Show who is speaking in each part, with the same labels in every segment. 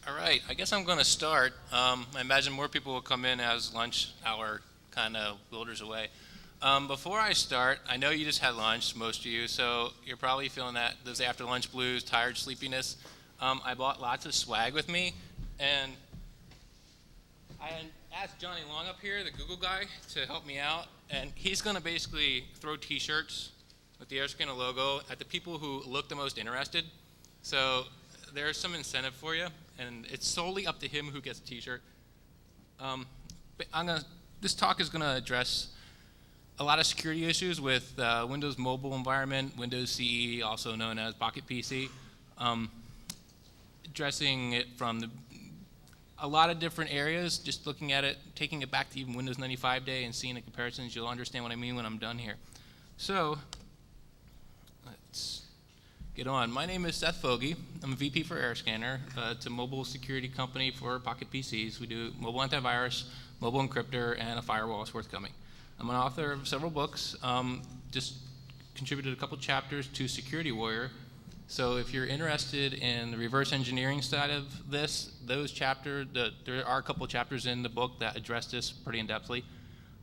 Speaker 1: All right, I guess I'm going to start. I imagine more people will come in as lunch hour kind of wilders away. Before I start, I know you just had lunch, most of you, so you're probably feeling those after lunch blues, tired, sleepiness. I bought lots of swag with me, and I asked Johnny Long up here, the Google guy, to help me out, and he's going to basically throw t-shirts with the AirScanner logo at the people who look the most interested. So there's some incentive for you, and it's solely up to him who gets a t-shirt. This talk is going to address a lot of security issues with Windows Mobile Environment, Windows CE, also known as Pocket PC, addressing it from a lot of different areas, just looking at it, taking it back to even Windows 95 day and seeing the comparisons. You'll understand what I mean when I'm done here. So let's get on. My name is Seth Fogie. I'm a VP for AirScanner. It's a mobile security company for Pocket PCs. We do mobile antivirus, mobile encryptor, and a firewall is forthcoming. I'm an author of several books. Just contributed a couple chapters to Security Warrior. So if you're interested in the reverse engineering side of this, those chapters, there are a couple chapters in the book that address this pretty in-depthly.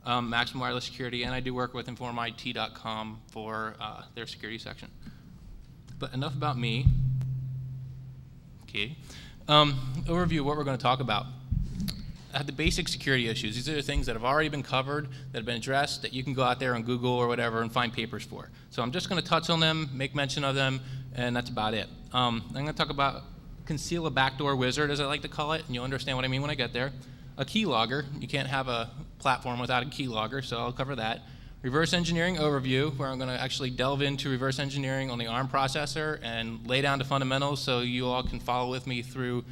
Speaker 1: Maximum wireless security, and I do work with informit.com for their security section. But enough about me. Okay. Overview of what we're going to talk about. The basic security issues. These are the things that have already been covered, that have been addressed, that you can go out there on Google or whatever and find papers for. So I'm just going to touch on them, make mention of them, and that's about it. I'm going to talk about Conceal, a backdoor wizard, as I like to call it, and you'll understand what I mean when I get there. A keylogger. You can't have a platform without a keylogger, so I'll cover that. Reverse engineering overview, where I'm going to actually delve into reverse engineering on the ARM processor and lay down the fundamentals so you all can follow with me through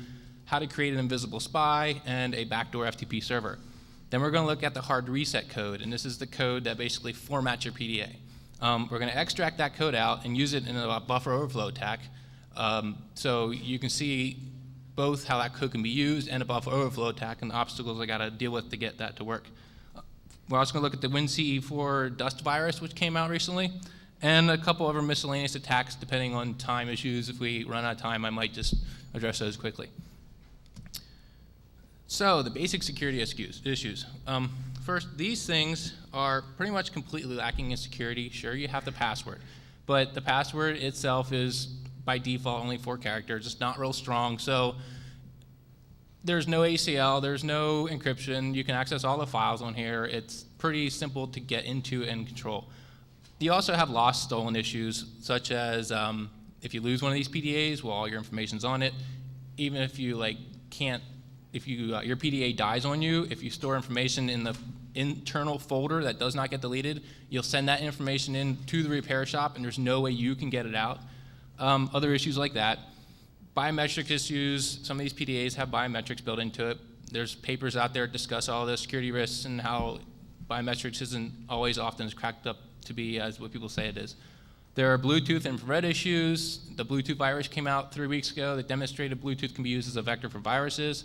Speaker 1: how to create an invisible spy and a backdoor FTP server. Then we're going to look at the hard reset code, and this is the code that basically formats your PDA. We're going to extract that code out and use it in a buffer overflow attack, so you can see both how that code can be used and a buffer overflow attack and the obstacles I got to deal with to get that to work. We're also going to look at the WinCE4 dust virus, which came out recently, and a couple other miscellaneous attacks depending on time issues. If we run out of time, I might just address those quickly. So the basic security issues. First, these things are pretty much completely lacking in security. Sure, you have the password, but the password itself is by default only 4 characters. It's not real strong, so there's no ACL, there's no encryption. You can access all the files on here. It's pretty simple to get into and control. You also have lost, stolen issues, such as if you lose one of these PDAs, well, all your information's on it. Even if you your PDA dies on you, if you store information in the internal folder that does not get deleted, you'll send that information in to the repair shop, and there's no way you can get it out. Other issues like that. Biometric issues. Some of these PDAs have biometrics built into it. There's papers out there that discuss all the security risks and how biometrics isn't always often as cracked up to be as what people say it is. There are Bluetooth and infrared issues. The Bluetooth virus came out 3 weeks ago that demonstrated Bluetooth can be used as a vector for viruses.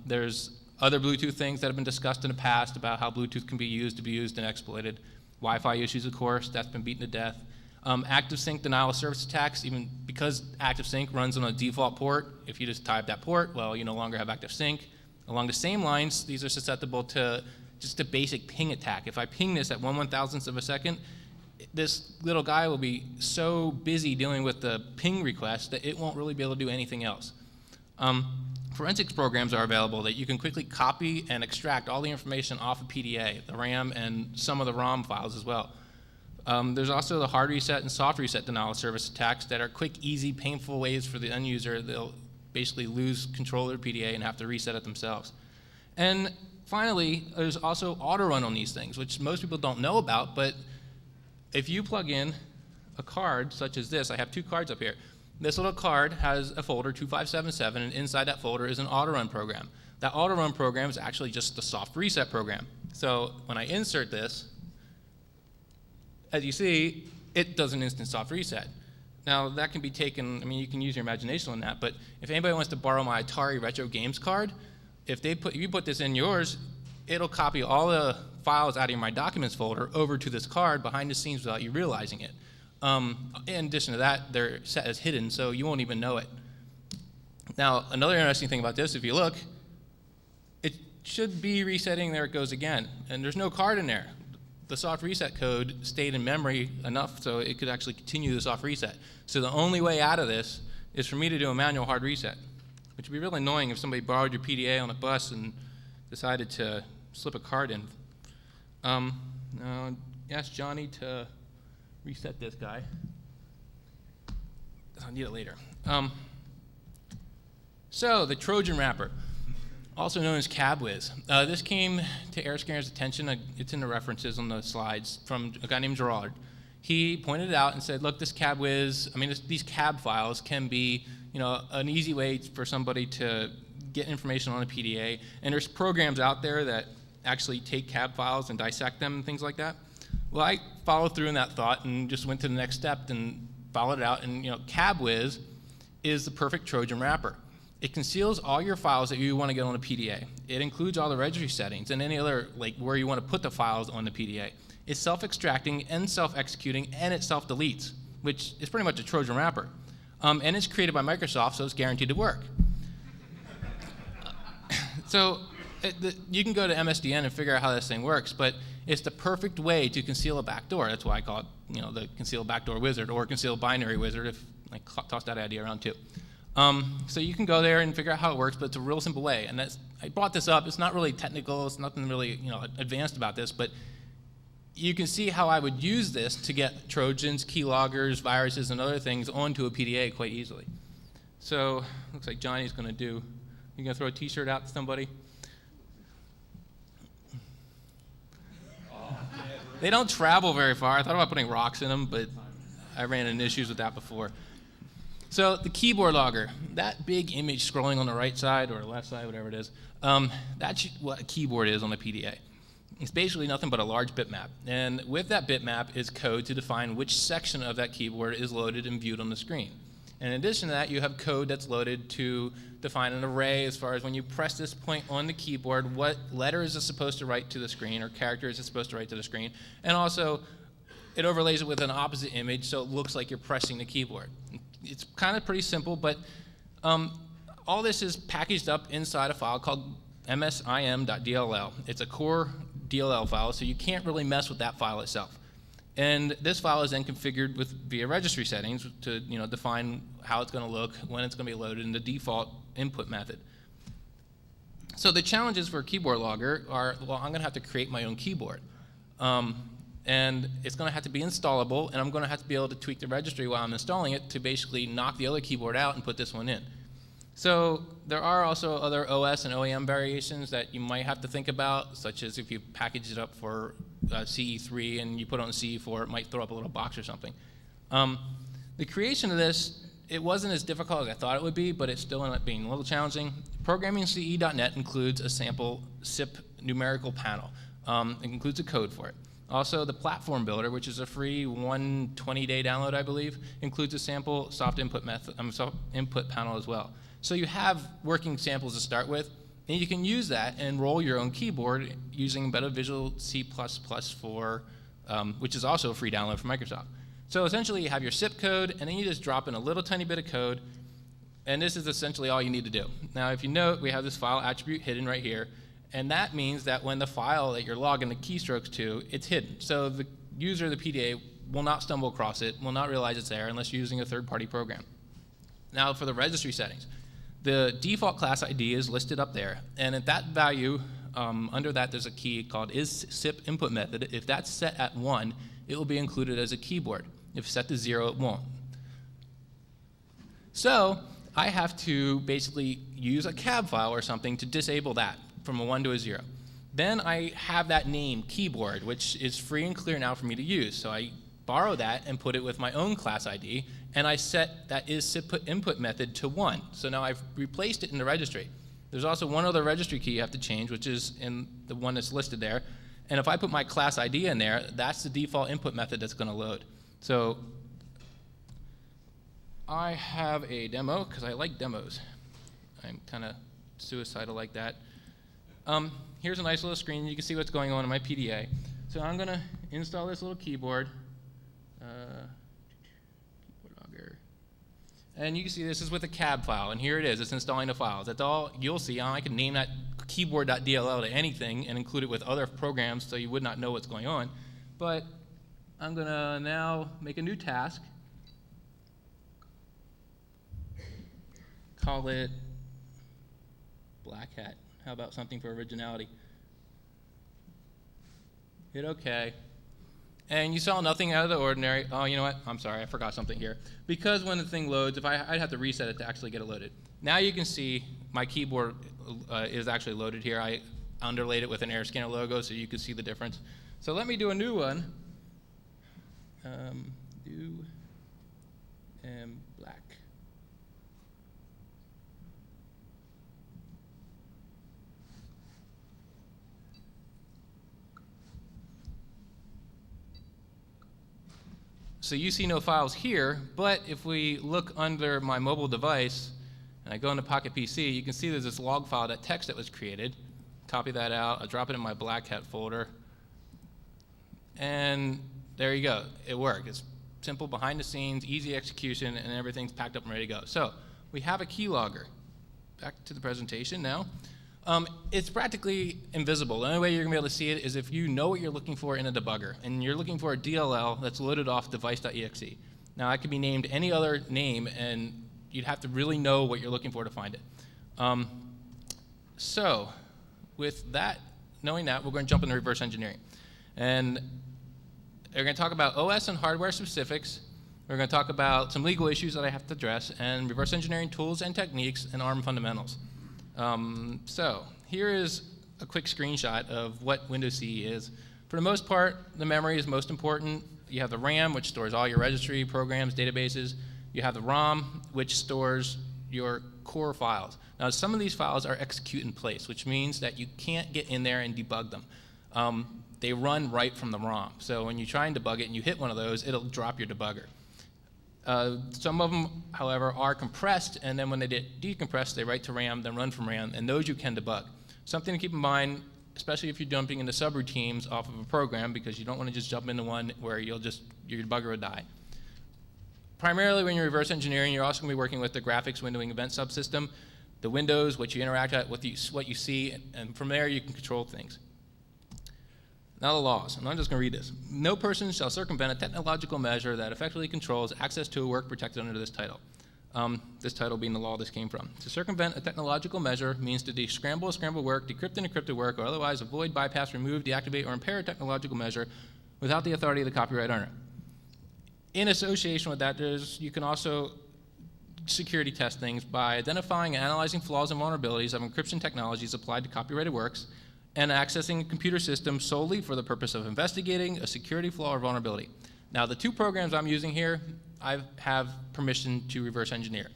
Speaker 1: There's other Bluetooth things that have been discussed in the past about how Bluetooth can be used and exploited. Wi-Fi issues, of course, that's been beaten to death. Active sync denial of service attacks, even because active sync runs on a default port. If you just type that port, well, you no longer have active sync. Along the same lines, these are susceptible to just a basic ping attack. If I ping this at 1/1000th of a second, this little guy will be so busy dealing with the ping request that it won't really be able to do anything else. Forensics programs are available that you can quickly copy and extract all the information off of PDA, the RAM, and some of the ROM files as well. There's also the hard reset and soft reset denial of service attacks that are quick, easy, painful ways for the end user. They'll basically lose control of their PDA and have to reset it themselves. And finally, there's also auto run on these things, which most people don't know about, but if you plug in a card such as this, I have 2 cards up here. This little card has a folder, 2577, and inside that folder is an auto run program. That auto run program is actually just the soft reset program. So when I insert this, as you see, it does an instant soft reset. Now that can be taken, I mean, you can use your imagination on that, but if anybody wants to borrow my Atari Retro Games card, if you put this in yours, it'll copy all the files out of your My Documents folder over to this card behind the scenes without you realizing it. In addition to that, they're set as hidden, so you won't even know it. Now, another interesting thing about this, if you look, it should be resetting, there it goes again, and there's no card in there. The soft reset code stayed in memory enough so it could actually continue the soft reset. So the only way out of this is for me to do a manual hard reset, which would be really annoying if somebody borrowed your PDA on a bus and decided to slip a card in. Now, ask Johnny to reset this guy. I'll need it later. So the Trojan wrapper, also known as CabWiz. This came to AirScanner's attention. It's in the references on the slides from a guy named Gerard. He pointed it out and said, look, this CabWiz, I mean, these cab files can be, an easy way for somebody to get information on a PDA. And there's programs out there that actually take cab files and dissect them and things like that. Well, I followed through in that thought and just went to the next step and followed it out. And CabWiz is the perfect Trojan wrapper. It conceals all your files that you want to get on a PDA. It includes all the registry settings and any other, like where you want to put the files on the PDA. It's self-extracting and self-executing, and it self-deletes, which is pretty much a Trojan wrapper. And it's created by Microsoft, so it's guaranteed to work. So you can go to MSDN and figure out how this thing works, but it's the perfect way to conceal a backdoor. That's why I call it, the Conceal Backdoor Wizard, or Conceal Binary Wizard, if I toss that idea around too. So you can go there and figure out how it works, but it's a real simple way. And I brought this up. It's not really technical. It's nothing really advanced about this, but you can see how I would use this to get Trojans, keyloggers, viruses, and other things onto a PDA quite easily. So looks like Johnny's going to do. You going to throw a T-shirt out to somebody? They don't travel very far. I thought about putting rocks in them, but I ran into issues with that before. So the keyboard logger, that big image scrolling on the right side or left side, whatever it is, that's what a keyboard is on a PDA. It's basically nothing but a large bitmap. And with that bitmap is code to define which section of that keyboard is loaded and viewed on the screen. And in addition to that, you have code that's loaded to define an array as far as when you press this point on the keyboard, what letter is it supposed to write to the screen or character is it supposed to write to the screen. And also, it overlays it with an opposite image so it looks like you're pressing the keyboard. It's kind of pretty simple, but all this is packaged up inside a file called msim.dll. It's a core DLL file, so you can't really mess with that file itself. And this file is then configured via registry settings to define how it's going to look, when it's going to be loaded, and the default input method. So the challenges for a keyboard logger are, well, I'm going to have to create my own keyboard. And it's going to have to be installable, and I'm going to have to be able to tweak the registry while I'm installing it to basically knock the other keyboard out and put this one in. So there are also other OS and OEM variations that you might have to think about, such as if you package it up for CE3 and you put it on CE4, it might throw up a little box or something. The creation of this, it wasn't as difficult as I thought it would be, but it still ended up being a little challenging. ProgrammingCE.net includes a sample SIP numerical panel. It includes a code for it. Also, the platform builder, which is a free 120-day download, I believe, includes a sample soft input panel as well. So you have working samples to start with, and you can use that and roll your own keyboard using Better Visual C++ which is also a free download from Microsoft. So essentially, you have your SIP code, and then you just drop in a little tiny bit of code, and this is essentially all you need to do. Now, if you note, we have this file attribute hidden right here, and that means that when the file that you're logging the keystrokes to, it's hidden. So the user of the PDA will not stumble across it, will not realize it's there unless you're using a third-party program. Now, for the registry settings. The default class ID is listed up there, and at that value, under that there's a key called isSipInputMethod. If that's set at 1, it will be included as a keyboard. If set to 0, it won't. So I have to basically use a cab file or something to disable that from a 1 to a 0. Then I have that name, keyboard, which is free and clear now for me to use. So I borrow that and put it with my own class ID, and I set that isInput method to 1. So now I've replaced it in the registry. There's also one other registry key you have to change, which is in the one that's listed there. And if I put my class ID in there, that's the default input method that's going to load. So I have a demo, because I like demos. I'm kind of suicidal like that. Here's a nice little screen. You can see what's going on in my PDA. So I'm going to install this little keyboard. And you can see this is with a cab file, and here it is. It's installing the files. That's all you'll see. I can name that keyboard.dll to anything and include it with other programs so you would not know what's going on. But I'm going to now make a new task. Call it Black Hat. How about something for originality? Hit OK. And you saw nothing out of the ordinary. Oh, you know what? I'm sorry, I forgot something here. Because when the thing loads, I'd have to reset it to actually get it loaded. Now you can see my keyboard is actually loaded here. I underlaid it with an AirScanner logo so you can see the difference. So let me do a new one. New and black. So you see no files here, but if we look under my mobile device, and I go into Pocket PC, you can see there's this log file, that text that was created. Copy that out, I'll drop it in my Black Hat folder, and there you go, it worked. It's simple, behind the scenes, easy execution, and everything's packed up and ready to go. So we have a keylogger. Back to the presentation now. It's practically invisible. The only way you're going to be able to see it is if you know what you're looking for in a debugger, and you're looking for a DLL that's loaded off device.exe. Now, it could be named any other name, and you'd have to really know what you're looking for to find it. So with that, knowing that, we're going to jump into reverse engineering. And we're going to talk about OS and hardware specifics. We're going to talk about some legal issues that I have to address, and reverse engineering tools and techniques, and ARM fundamentals. So here is a quick screenshot of what Windows CE is. For the most part, the memory is most important. You have the RAM, which stores all your registry, programs, databases. You have the ROM, which stores your core files. Now, some of these files are execute in place, which means that you can't get in there and debug them. They run right from the ROM. So when you try and debug it and you hit one of those, it'll drop your debugger. Some of them, however, are compressed, and then when they get decompressed, they write to RAM, then run from RAM, and those you can debug. Something to keep in mind, especially if you're jumping into subroutines off of a program, because you don't want to just jump into one where your debugger will die. Primarily when you're reverse engineering, you're also going to be working with the graphics windowing event subsystem, the windows, what you interact with, what you see, and from there you can control things. Now the laws, and I'm just going to read this. No person shall circumvent a technological measure that effectively controls access to a work protected under this title. This title being the law this came from. To circumvent a technological measure means to descramble a scrambled work, decrypt an encrypted work, or otherwise avoid, bypass, remove, deactivate, or impair a technological measure without the authority of the copyright owner. In association with that, you can also security test things by identifying and analyzing flaws and vulnerabilities of encryption technologies applied to copyrighted works, and accessing a computer system solely for the purpose of investigating a security flaw or vulnerability. Now, the two programs I'm using here, I have permission to reverse engineer.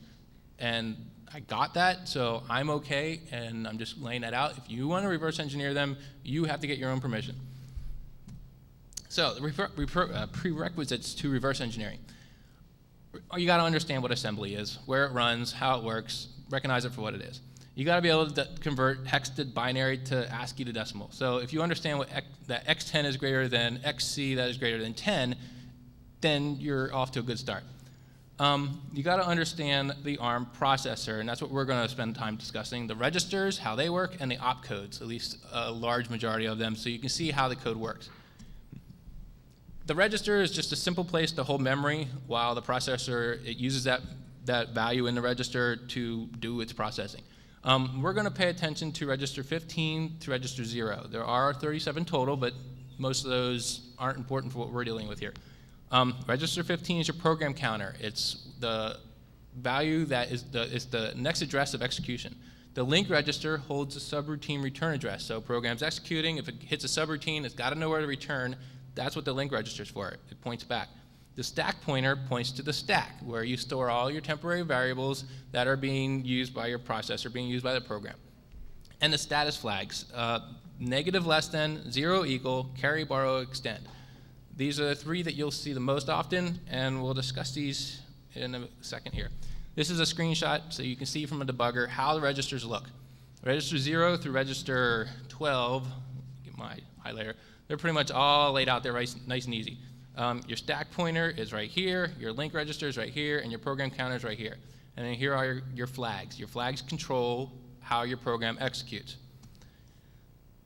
Speaker 1: And I got that, so I'm okay, and I'm just laying that out. If you want to reverse engineer them, you have to get your own permission. So the prerequisites to reverse engineering. You got to understand what assembly is, where it runs, how it works, recognize it for what it is. You got to be able to convert hex to binary to ASCII to decimal. So if you understand that x10 is greater than xc that is greater than 10, then you're off to a good start. You got to understand the ARM processor, and that's what we're going to spend time discussing. The registers, how they work, and the opcodes, at least a large majority of them, so you can see how the code works. The register is just a simple place to hold memory, while the processor, it uses that value in the register to do its processing. We're going to pay attention to register 15 to register 0. There are 37 total, but most of those aren't important for what we're dealing with here. Register 15 is your program counter. It's the value that is the next address of execution. The link register holds a subroutine return address. So program's executing, if it hits a subroutine, it's got to know where to return. That's what the link register is for. It points back. The stack pointer points to the stack, where you store all your temporary variables that are being used by your processor, being used by the program. And the status flags, negative less than, 0 equal, carry, borrow, extend. These are the three that you'll see the most often, and we'll discuss these in a second here. This is a screenshot, so you can see from a debugger how the registers look. Register 0 through register 12, get my highlighter, they're pretty much all laid out there nice and easy. Your stack pointer is right here, your link register is right here, and your program counter is right here. And then here are your flags. Your flags control how your program executes.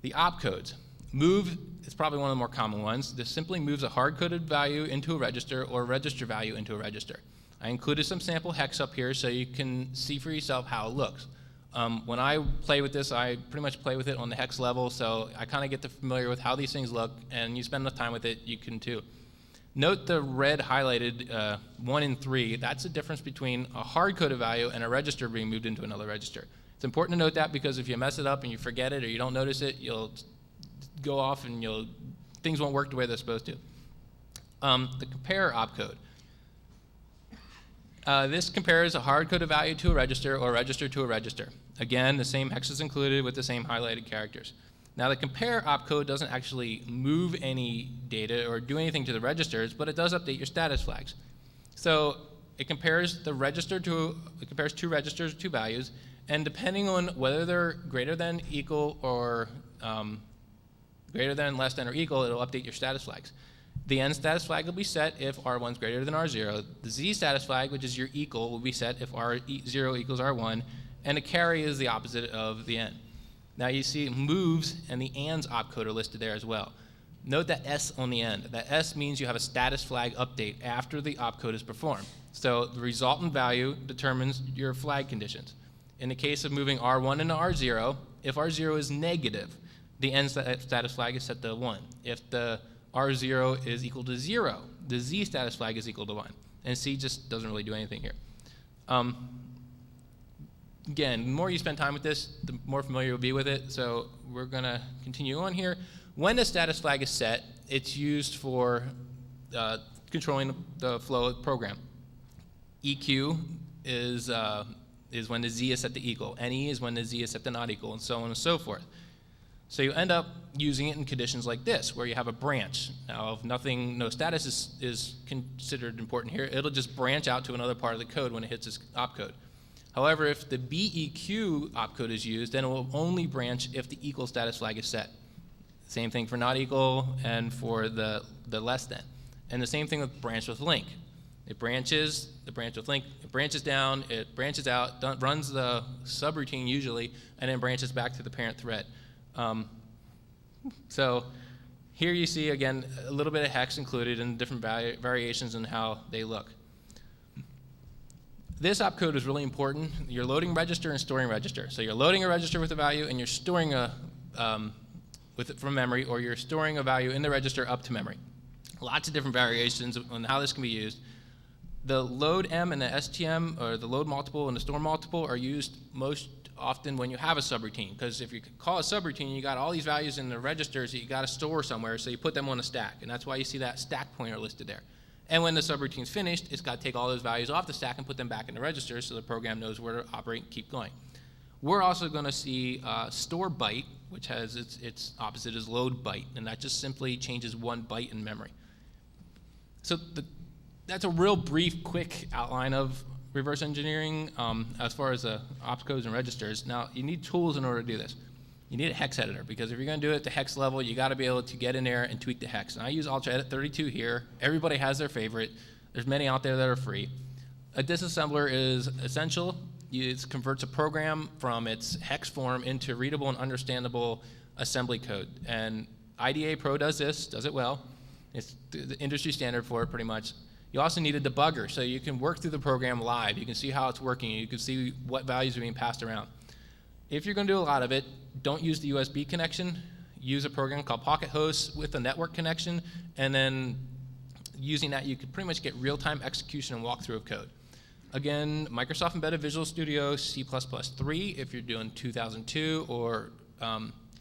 Speaker 1: The opcodes. Move is probably one of the more common ones. This simply moves a hard-coded value into a register or a register value into a register. I included some sample hex up here so you can see for yourself how it looks. When I play with this, I pretty much play with it on the hex level, so I kind of get familiar with how these things look, and you spend enough time with it, you can too. Note the red highlighted 1 and 3. That's the difference between a hard-coded value and a register being moved into another register. It's important to note that because if you mess it up and you forget it or you don't notice it, you'll go off and things won't work the way they're supposed to. The compare opcode. This compares a hard-coded value to a register or a register to a register. Again, the same hex is included with the same highlighted characters. Now, the compare opcode doesn't actually move any data or do anything to the registers, but it does update your status flags. So it compares two registers, two values, and depending on whether they're greater than, equal, or greater than, less than, or equal, it'll update your status flags. The N status flag will be set if R1 is greater than R0. The Z status flag, which is your equal, will be set if R0 equals R1, and a carry is the opposite of the N. Now you see moves and the ANDs opcode are listed there as well. Note that S on the end. That S means you have a status flag update after the opcode is performed. So the resultant value determines your flag conditions. In the case of moving R1 into R0, if R0 is negative, the N status flag is set to 1. If the R0 is equal to 0, the Z status flag is equal to 1. And C just doesn't really do anything here. Again, the more you spend time with this, the more familiar you'll be with it. So we're going to continue on here. When the status flag is set, it's used for controlling the flow of the program. EQ is when the Z is set to equal. NE is when the Z is set to not equal, and so on and so forth. So you end up using it in conditions like this, where you have a branch. Now, if no status is considered important here, it'll just branch out to another part of the code when it hits this opcode. However, if the BEQ opcode is used, then it will only branch if the equal status flag is set. Same thing for not equal and for the less than. And the same thing with branch with link. It branches, the branch with link, it branches down, it branches out, runs the subroutine usually, and then branches back to the parent thread. So here you see, again, a little bit of hex included in different variations in how they look. This opcode is really important. You're loading register and storing register. So you're loading a register with a value, and you're storing with it from memory, or you're storing a value in the register up to memory. Lots of different variations on how this can be used. The load M and the STM, or the load multiple and the store multiple, are used most often when you have a subroutine, because if you call a subroutine, you got all these values in the registers that you got to store somewhere, so you put them on a stack, and that's why you see that stack pointer listed there. And when the subroutine's finished, it's got to take all those values off the stack and put them back in the register so the program knows where to operate and keep going. We're also going to see store byte, which has its opposite is load byte, and that just simply changes one byte in memory. So that's a real brief, quick outline of reverse engineering as far as opcodes and registers. Now, you need tools in order to do this. You need a hex editor, because if you're going to do it at the hex level, you got to be able to get in there and tweak the hex. And I use Edit32 here. Everybody has their favorite. There's many out there that are free. A disassembler is essential. It converts a program from its hex form into readable and understandable assembly code. And IDA Pro does this, does it well. It's the industry standard for it, pretty much. You also need a debugger, so you can work through the program live. You can see how it's working. You can see what values are being passed around. If you're going to do a lot of it, don't use the USB connection. Use a program called Pocket Hosts with a network connection, and then using that, you can pretty much get real-time execution and walkthrough of code. Again, Microsoft Embedded Visual Studio, C++3 if you're doing 2002, or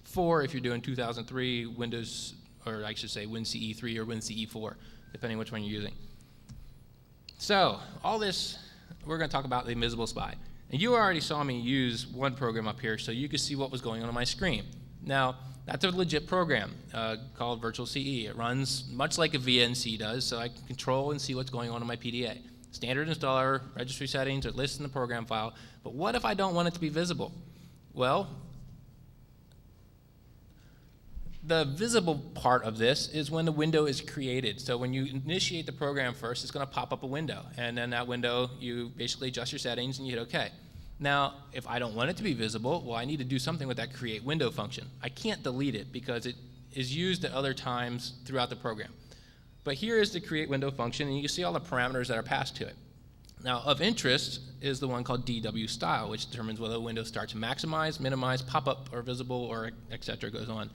Speaker 1: 4 if you're doing 2003 Windows, or I should say WinCE 3 or WinCE 4, depending which one you're using. So all this, we're going to talk about the invisible spy. And you already saw me use one program up here so you could see what was going on my screen. Now, that's a legit program called Virtual CE. It runs much like a VNC does, so I can control and see what's going on in my PDA. Standard installer, registry settings are listed in the program file. But what if I don't want it to be visible? Well, The visible part of this is when the window is created. So when you initiate the program first, it's going to pop up a window. And then that window, you basically adjust your settings and you hit OK. Now, if I don't want it to be visible, well, I need to do something with that create window function. I can't delete it because it is used at other times throughout the program. But here is the create window function, and you can see all the parameters that are passed to it. Now, of interest is the one called DW style, which determines whether the window starts to maximize, minimize, pop up, or visible, or et cetera, goes on.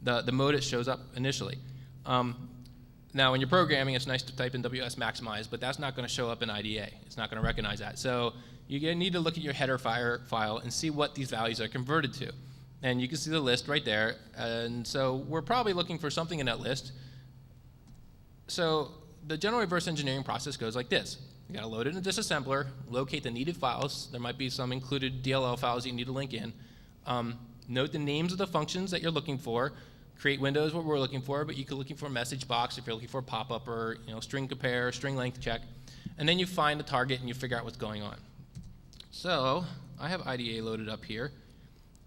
Speaker 1: The mode it shows up initially. Now, when you're programming, it's nice to type in WS maximize, but that's not going to show up in IDA. It's not going to recognize that. So you need to look at your header file and see what these values are converted to. And you can see the list right there. And so we're probably looking for something in that list. So the general reverse engineering process goes like this. You got to load it in a disassembler, locate the needed files. There might be some included DLL files you need to link in. Note the names of the functions that you're looking for. Create window is what we're looking for, but you could be looking for a message box if you're looking for a pop-up, or string compare, string length check. And then you find the target and you figure out what's going on. So I have IDA loaded up here.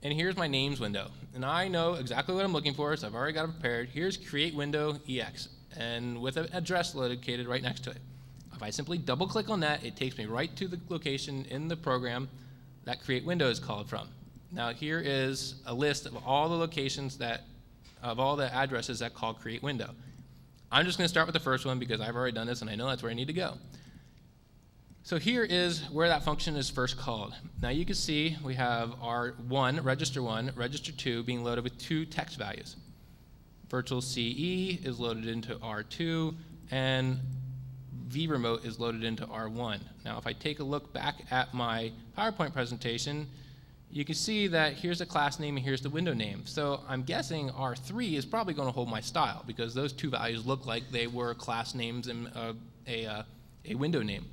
Speaker 1: And here's my names window. And I know exactly what I'm looking for, so I've already got it prepared. Here's create window EX, and with an address located right next to it. If I simply double click on that, it takes me right to the location in the program that create window is called from. Now here is a list of all the locations of all the addresses that call create window. I'm just going to start with the first one because I've already done this and I know that's where I need to go. So here is where that function is first called. Now you can see we have our register 2 being loaded with 2 text values. Virtual CE is loaded into R2, and vremote is loaded into R1. Now if I take a look back at my PowerPoint presentation, you can see that here's the class name and here's the window name. So I'm guessing R3 is probably going to hold my style because those 2 values look like they were class names and a window name.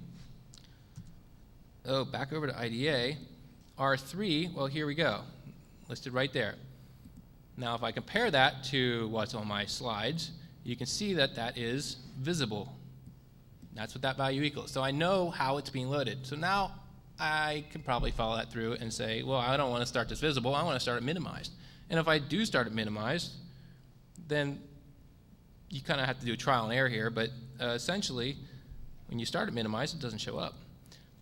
Speaker 1: Oh, back over to IDA, R3, well, here we go, listed right there. Now, if I compare that to what's on my slides, you can see that that is visible. That's what that value equals. So I know how it's being loaded. So now I can probably follow that through and say, well, I don't want to start this visible, I want to start it minimized. And if I do start it minimized, then you kind of have to do a trial and error here, but essentially, when you start it minimized, it doesn't show up.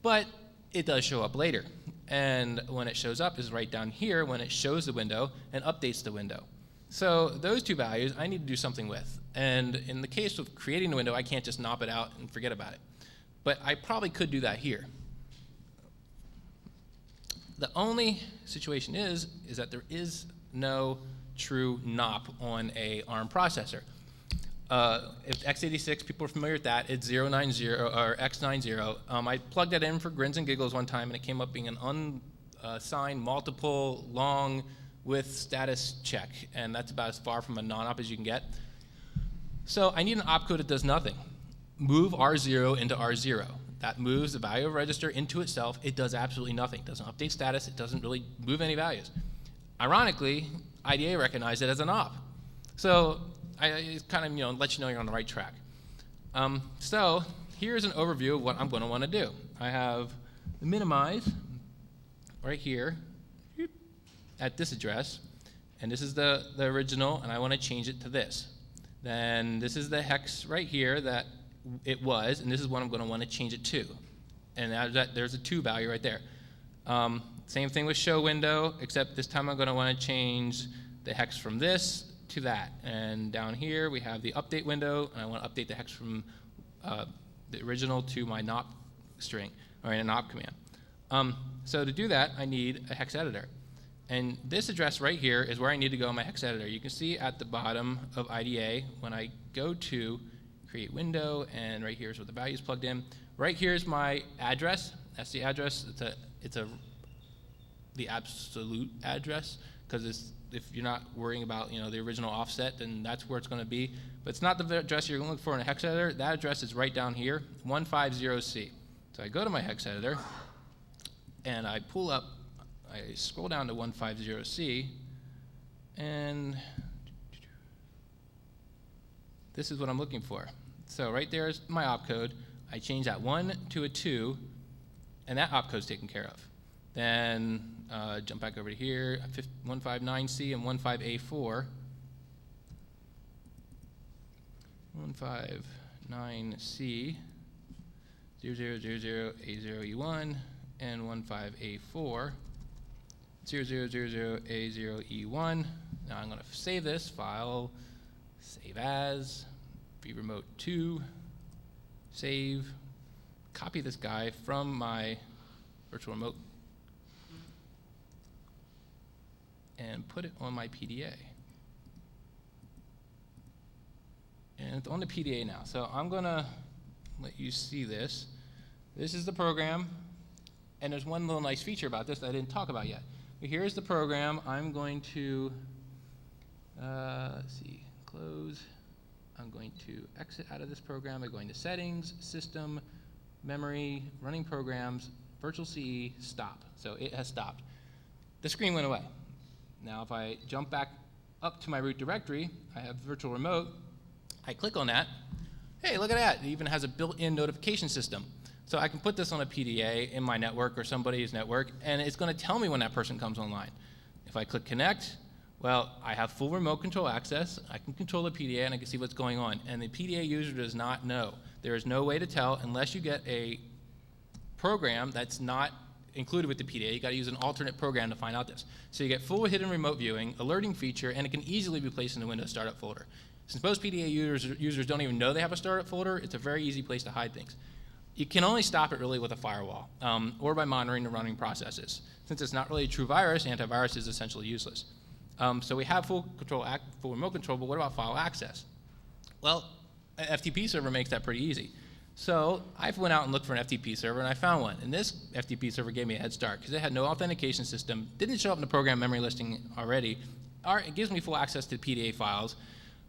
Speaker 1: But it does show up later. And when it shows up is right down here when it shows the window and updates the window. So those 2 values I need to do something with. And in the case of creating the window, I can't just knob it out and forget about it. But I probably could do that here. The only situation is that there is no true NOP on a ARM processor. If x86, people are familiar with that, it's 090 or x90. I plugged that in for grins and giggles one time, and it came up being an unsigned multiple long with status check, and that's about as far from a non-op as you can get. So I need an opcode that does nothing. Move R0 into R0. That moves the value of register into itself. It does absolutely nothing. It doesn't update status. It doesn't really move any values. Ironically, IDA recognized it as an op. So it kind of lets you know you're on the right track. So here's an overview of what I'm going to want to do. I have the minimize right here at this address, and this is the original, and I want to change it to this. Then this is the hex right here that it was, and this is what I'm going to want to change it to. And there's a 2 value right there. Same thing with show window, except this time I'm going to want to change the hex from this to that. And down here we have the update window, and I want to update the hex from the original to my NOP string, or a NOP command. So to do that, I need a hex editor. And this address right here is where I need to go in my hex editor. You can see at the bottom of IDA, when I go to create window, and right here is where the value is plugged in. Right here is my address. That's the address. It's the absolute address, because if you're not worrying about the original offset, then that's where it's going to be. But it's not the address you're going to look for in a hex editor. That address is right down here, 150C. So I go to my hex editor, and I scroll down to 150C, and this is what I'm looking for. So right there is my opcode. I change that 1 to a 2, and that opcode's taken care of. Then jump back over to here, 159C and 15A4, 159C 0000A0E1 and 15A4 0000A0E1. Now I'm going to save this file, save as, vremote 2, save, copy this guy from my virtual remote, and put it on my PDA. And it's on the PDA now. So I'm going to let you see this. This is the program. And there's one little nice feature about this that I didn't talk about yet. But here's the program. I'm going to, let's see, close. I'm going to exit out of this program by going to Settings, System, Memory, Running Programs, Virtual CE, Stop. So it has stopped. The screen went away. Now if I jump back up to my root directory, I have virtual remote. I click on that. Hey, look at that. It even has a built-in notification system. So I can put this on a PDA in my network or somebody's network, and it's going to tell me when that person comes online. If I click Connect, well, I have full remote control access. I can control the PDA, and I can see what's going on. And the PDA user does not know. There is no way to tell unless you get a program that's not included with the PDA. You got to use an alternate program to find out this. So you get full hidden remote viewing, alerting feature, and it can easily be placed in the Windows startup folder. Since most PDA users don't even know they have a startup folder, it's a very easy place to hide things. You can only stop it really with a firewall or by monitoring the running processes. Since it's not really a true virus, antivirus is essentially useless. So we have full remote control, but what about file access? Well, Ftpsrv makes that pretty easy. So I went out and looked for an FTP server, and I found one. And this FTP server gave me a head start because it had no authentication system, didn't show up in the program memory listing already. It gives me full access to PDA files,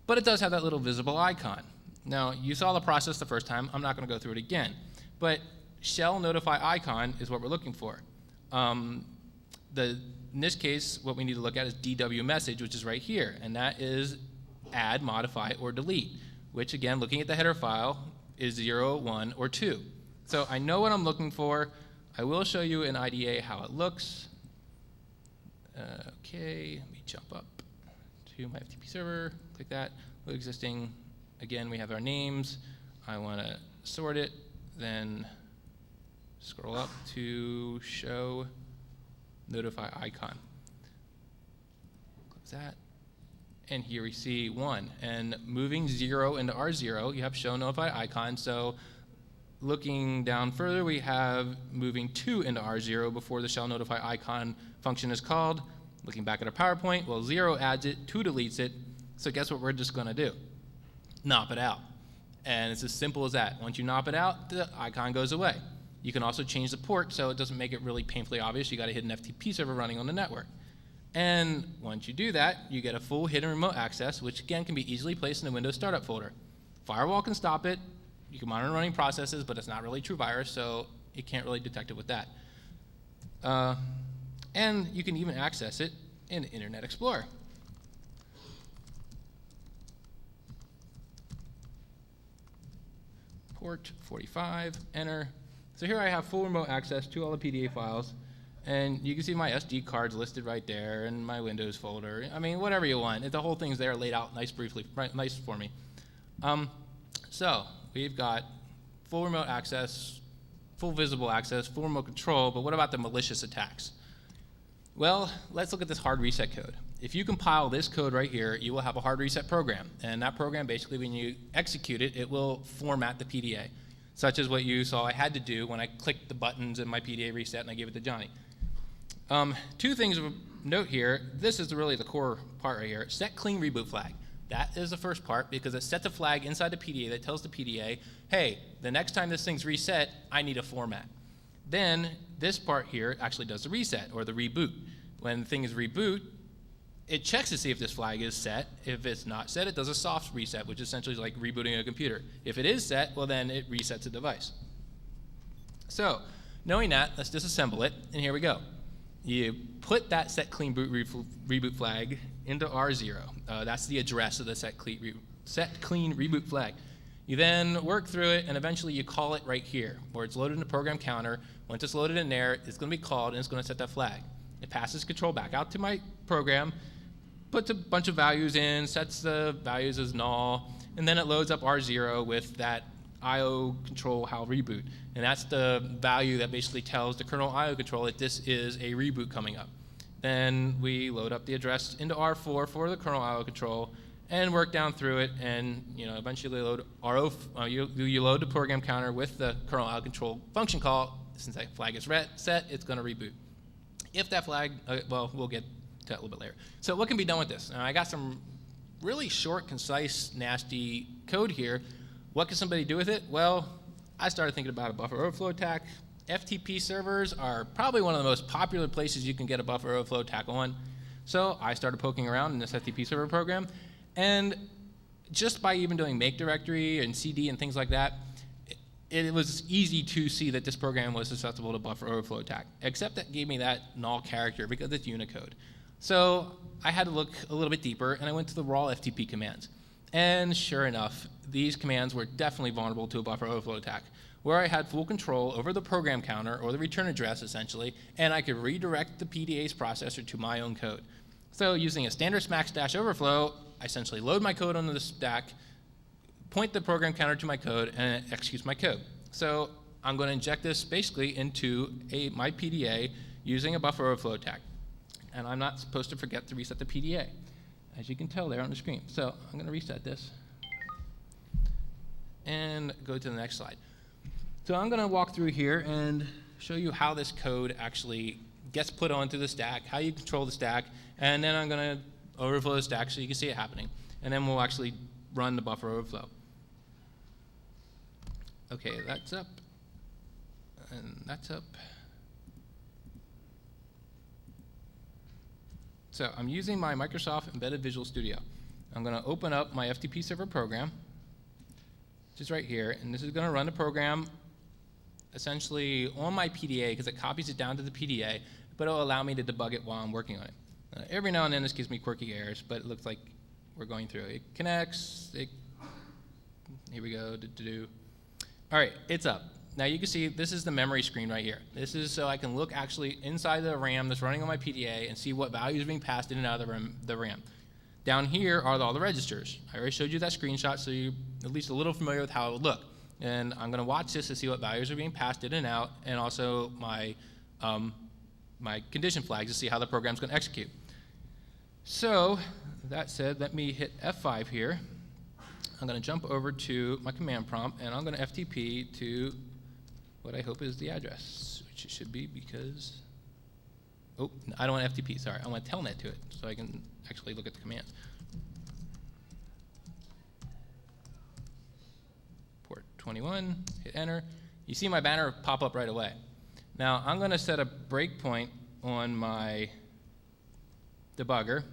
Speaker 1: but it does have that little visible icon. Now, you saw the process the first time. I'm not going to go through it again. But shell notify icon is what we're looking for. In this case, what we need to look at is DW message, which is right here. And that is add, modify, or delete, which, again, looking at the header file, is 0, 1, or 2. So I know what I'm looking for. I will show you in IDA how it looks. Okay, let me jump up to my FTP server, click that, load existing. Again, we have our names. I want to sort it, then scroll up to show notify icon. Close that. And here we see 1. And moving 0 into R0, you have show notify icon. So looking down further, we have moving 2 into R0 before the shell notify icon function is called. Looking back at our PowerPoint, well, 0 adds it, 2 deletes it. So guess what we're just going to do? Nop it out. And it's as simple as that. Once you nop it out, the icon goes away. You can also change the port so it doesn't make it really painfully obvious. You got a hidden FTP server running on the network. And once you do that, you get a full hidden remote access, which again can be easily placed in the Windows startup folder. Firewall can stop it. You can monitor running processes, but it's not really a true virus, so it can't really detect it with that. And you can even access it in Internet Explorer. Port 45, enter. So here I have full remote access to all the PDA files. And you can see my SD cards listed right there, and my Windows folder. I mean, whatever you want. The whole thing's there laid out nice for me. So we've got full remote access, full visible access, full remote control, but what about the malicious attacks? Well, let's look at this hard reset code. If you compile this code right here, you will have a hard reset program. And that program, basically, when you execute it, it will format the PDA, such as what you saw I had to do when I clicked the buttons in my PDA reset and I gave it to Johnny. 2 things of note here. This is really the core part right here. Set clean reboot flag. That is the first part because it sets a flag inside the PDA that tells the PDA, hey, the next time this thing's reset, I need a format. Then this part here actually does the reset or the reboot. When the thing is reboot, it checks to see if this flag is set. If it's not set, it does a soft reset, which essentially is like rebooting a computer. If it is set, well then it resets the device. So knowing that, let's disassemble it, and here we go. You put that set clean reboot flag into R0. That's the address of the set clean reboot flag. You then work through it, and eventually you call it right here, where it's loaded in the program counter. Once it's loaded in there, it's going to be called, and it's going to set that flag. It passes control back out to my program, puts a bunch of values in, sets the values as null, and then it loads up R0 with that IO control HAL reboot. And that's the value that basically tells the kernel IO control that this is a reboot coming up. Then we load up the address into R4 for the kernel IO control and work down through it, and eventually load you load the program counter with the kernel IO control function call. Since that flag is set, it's going to reboot. If that flag, well, we'll get to that a little bit later. So what can be done with this? Now, I got some really short, concise, nasty code here. What can somebody do with it? Well, I started thinking about a buffer overflow attack. FTP servers are probably one of the most popular places you can get a buffer overflow attack on. So I started poking around in this FTP server program, and just by even doing make directory and CD and things like that, it was easy to see that this program was susceptible to buffer overflow attack, except that gave me that null character because it's Unicode. So I had to look a little bit deeper, and I went to the raw FTP commands. And sure enough, these commands were definitely vulnerable to a buffer overflow attack, where I had full control over the program counter, or the return address essentially, and I could redirect the PDA's processor to my own code. So using a standard smack-overflow, I essentially load my code onto the stack, point the program counter to my code, and it executes my code. So I'm going to inject this basically into my PDA using a buffer overflow attack. And I'm not supposed to forget to reset the PDA, as you can tell there on the screen. So I'm going to reset this and go to the next slide. So I'm going to walk through here and show you how this code actually gets put onto the stack, how you control the stack, and then I'm going to overflow the stack so you can see it happening. And then we'll actually run the buffer overflow. Okay, that's up, and that's up. So I'm using my Microsoft Embedded Visual Studio. I'm going to open up my FTP server program, which is right here, and this is going to run the program essentially on my PDA because it copies it down to the PDA, but it'll allow me to debug it while I'm working on it. Every now and then this gives me quirky errors, but it looks like we're going through. It connects, here we go, All right, it's up. Now you can see this is the memory screen right here. This is so I can look actually inside the RAM that's running on my PDA and see what values are being passed in and out of the RAM. Down here are all the registers. I already showed you that screenshot, so you're at least a little familiar with how it would look. And I'm going to watch this to see what values are being passed in and out, and also my condition flags to see how the program's going to execute. So that said, let me hit F5 here. I'm going to jump over to my command prompt, and I'm going to FTP to what I hope is the address, which it should be because, oh, I don't want FTP, sorry. I want telnet to it so I can actually look at the commands. Port 21, hit enter. You see my banner pop up right away. Now I'm going to set a breakpoint on my debugger,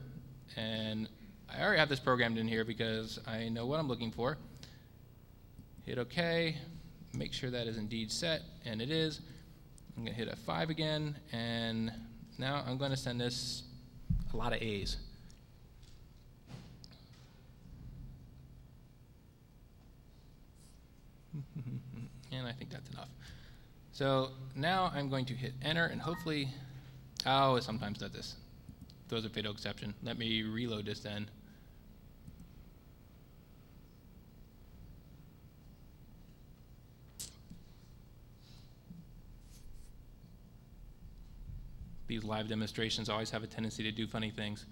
Speaker 1: and I already have this programmed in here because I know what I'm looking for. Hit OK, make sure that is indeed set, and it is. I'm going to hit F5 again, and now I'm going to send this a lot of A's. And I think that's enough. So now I'm going to hit enter, and hopefully, oh, it sometimes does this. Throws a fatal exception. Let me reload this then. These live demonstrations always have a tendency to do funny things.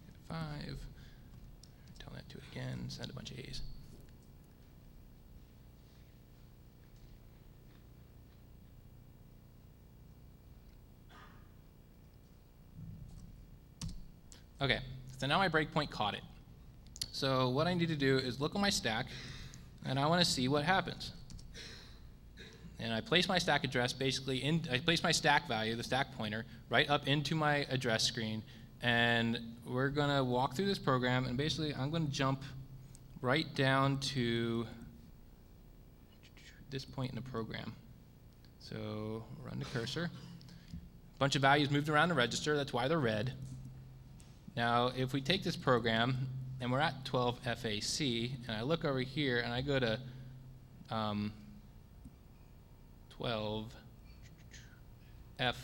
Speaker 1: Hit 5. Tell that to it again. Send a bunch of A's. Okay, so now my breakpoint caught it. So what I need to do is look on my stack, and I want to see what happens. And I place my stack address basically I place my stack value, the stack pointer, right up into my address screen, and we're going to walk through this program, and basically I'm going to jump right down to this point in the program. So run the cursor. A bunch of values moved around the register, that's why they're red. Now, if we take this program, and we're at 12 FAC, and I look over here, and I go to 12 F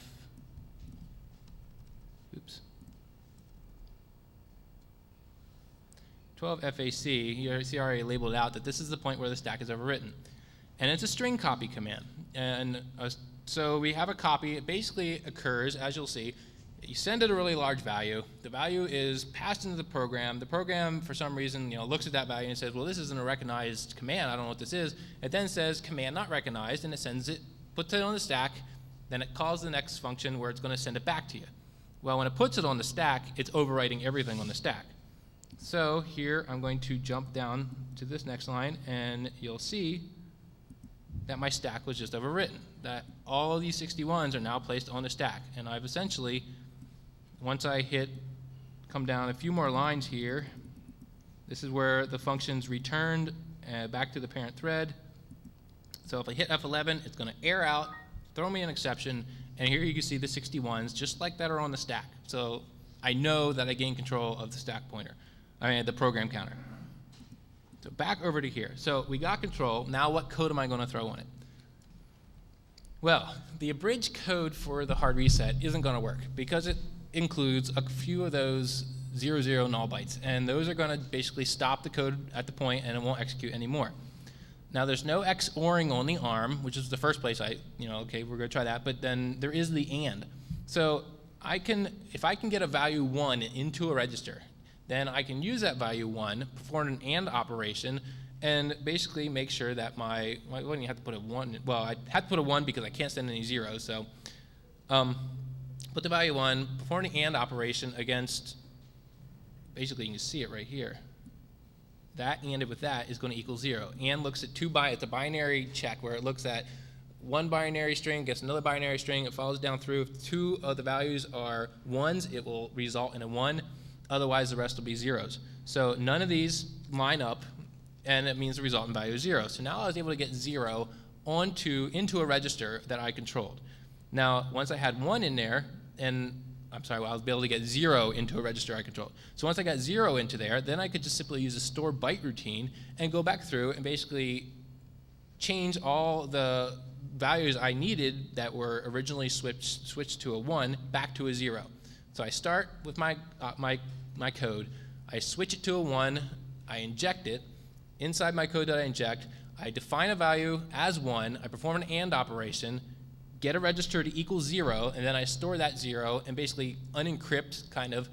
Speaker 1: oops, 12 FAC, you see I already labeled out that this is the point where the stack is overwritten. And it's a string copy command. And so we have a copy. It basically occurs, as you'll see, you send it a really large value. The value is passed into the program. The program, for some reason, looks at that value and says, well, this isn't a recognized command. I don't know what this is. It then says command not recognized, and it sends it, puts it on the stack. Then it calls the next function where it's going to send it back to you. Well, when it puts it on the stack, it's overwriting everything on the stack. So here I'm going to jump down to this next line, and you'll see that my stack was just overwritten, that all of these 61s are now placed on the stack. And I've essentially, once I come down a few more lines here, this is where the function's returned back to the parent thread. So if I hit F11, it's going to error out, throw me an exception, and here you can see the 61s just like that are on the stack. So I know that I gained control of the stack pointer, the program counter. So back over to here. So we got control. Now what code am I going to throw on it? Well, the abridged code for the hard reset isn't going to work because it includes a few of those 00 null bytes, and those are going to basically stop the code at the point and it won't execute anymore. Now there's no XORing on the ARM, which is the first place okay, we're going to try that, but then there is the AND. So if I can get a value 1 into a register, then I can use that value 1, perform an AND operation, and basically make sure that I wouldn't have to put a 1. Well, I had to put a 1 because I can't send any zeros. So put the value 1, perform the AND operation against, basically you can see it right here. That ANDed with that is going to equal 0. AND looks at it's a binary check where it looks at one binary string, gets another binary string, it follows down through. If 2 of the values are 1s, it will result in a 1. Otherwise, the rest will be zeros. So none of these line up, and it means the resultant value is 0. So now I was able to get 0 into a register that I controlled. Now, once I had 1 in there, I was able to get 0 into a register I controlled. So once I got 0 into there, then I could just simply use a store byte routine and go back through and basically change all the values I needed that were originally switched to a 1 back to a 0. So I start with my code, I switch it to a 1, I inject it. Inside my code that I inject, I define a value as 1, I perform an AND operation, get a register to equal 0, and then I store that 0 and basically unencrypt kind of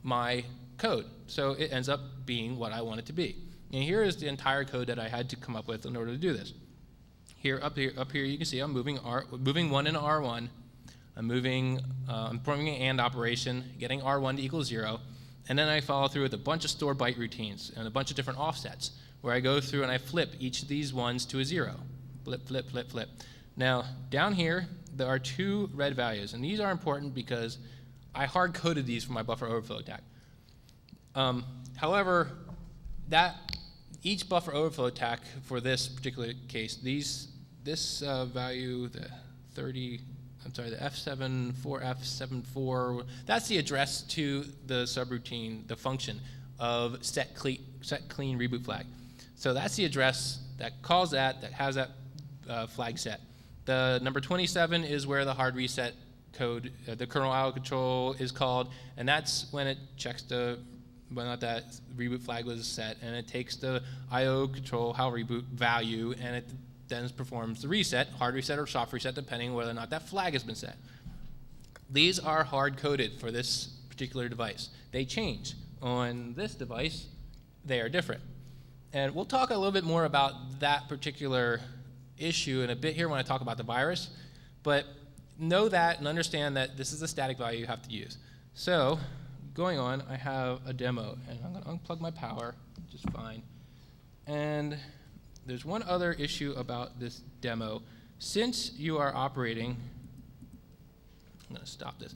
Speaker 1: my code. So it ends up being what I want it to be. And here is the entire code that I had to come up with in order to do this. Up here you can see I'm moving 1 into R1. I'm performing an AND operation, getting R1 to equal 0, and then I follow through with a bunch of store byte routines and a bunch of different offsets where I go through and I flip each of these 1s to a 0. Flip, flip, flip, flip. Now, down here, there are 2 red values, and these are important because I hard-coded these for my buffer overflow attack. However, each buffer overflow attack for this particular case, this value, the F74F74, that's the address to the subroutine, the function of set clean reboot flag. So that's the address that calls that has that flag set. The number 27 is where the hard reset code, the kernel IO control is called, and that's when it checks whether or not that reboot flag was set, and it takes the IO control how reboot value, and it then performs the reset, hard reset or soft reset, depending on whether or not that flag has been set. These are hard-coded for this particular device. They change. On this device, they are different. And we'll talk a little bit more about that particular issue in a bit here when I talk about the virus, but know that and understand that this is a static value you have to use. So, going on, I have a demo, and I'm going to unplug my power, just fine. And there's one other issue about this demo. Since you are operating, I'm going to stop this.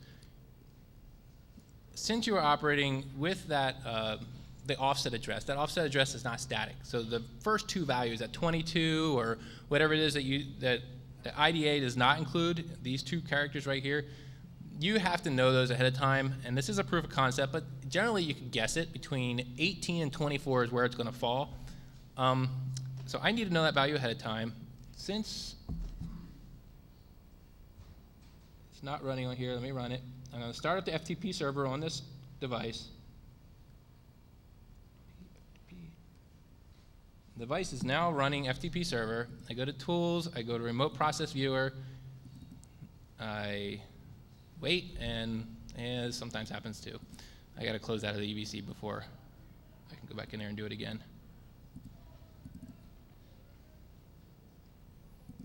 Speaker 1: Since you are operating with that, the offset address, that offset address is not static. So the first 2 values, at 22 or whatever it is that the IDA does not include, these 2 characters right here, you have to know those ahead of time. And this is a proof of concept, but generally you can guess it. Between 18 and 24 is where it's going to fall. So I need to know that value ahead of time. Since it's not running on here. Let me run it. I'm going to start up the FTP server on this device. The device is now running FTP server. I go to Tools, I go to Remote Process Viewer, I wait, and as sometimes happens too, I got to close out of the UVC before I can go back in there and do it again.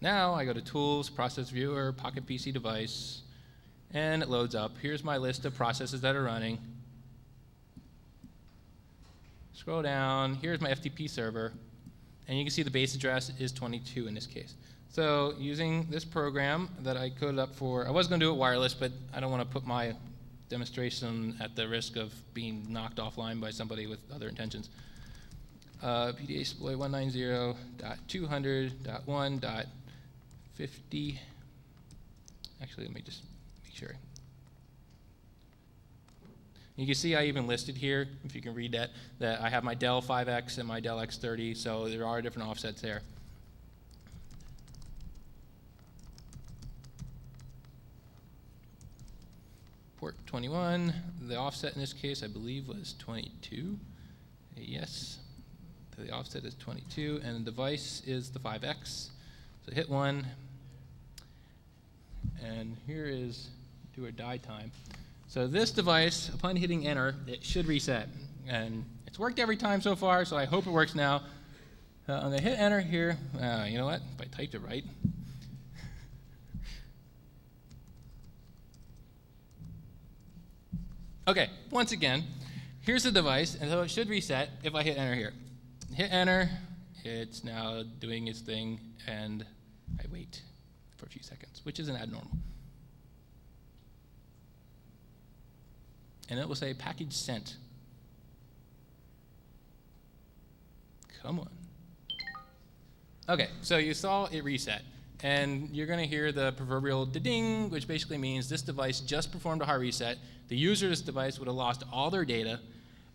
Speaker 1: Now I go to Tools, Process Viewer, Pocket PC Device, and it loads up. Here's my list of processes that are running. Scroll down, here's my FTP server, and you can see the base address is 22 in this case. So using this program that I coded up for, I was going to do it wireless, but I don't want to put my demonstration at the risk of being knocked offline by somebody with other intentions. PDA exploit 190.200.1.50. Actually, let me just make sure. You can see I even listed here, if you can read that I have my Dell 5X and my Dell X30, so there are different offsets there. Port 21, the offset in this case I believe was 22. Yes, the offset is 22, and the device is the 5X. So hit 1, and here is do or die time. So this device, upon hitting enter, it should reset. And it's worked every time so far, so I hope it works now. I'm going to hit enter here. You know what? If I typed it right. Okay, once again, here's the device, and so it should reset if I hit enter here. Hit enter, it's now doing its thing, and I wait for a few seconds, which isn't abnormal. And it will say package sent. Come on. Okay, so you saw it reset. And you're going to hear the proverbial ding, which basically means this device just performed a hard reset. The user of this device would have lost all their data,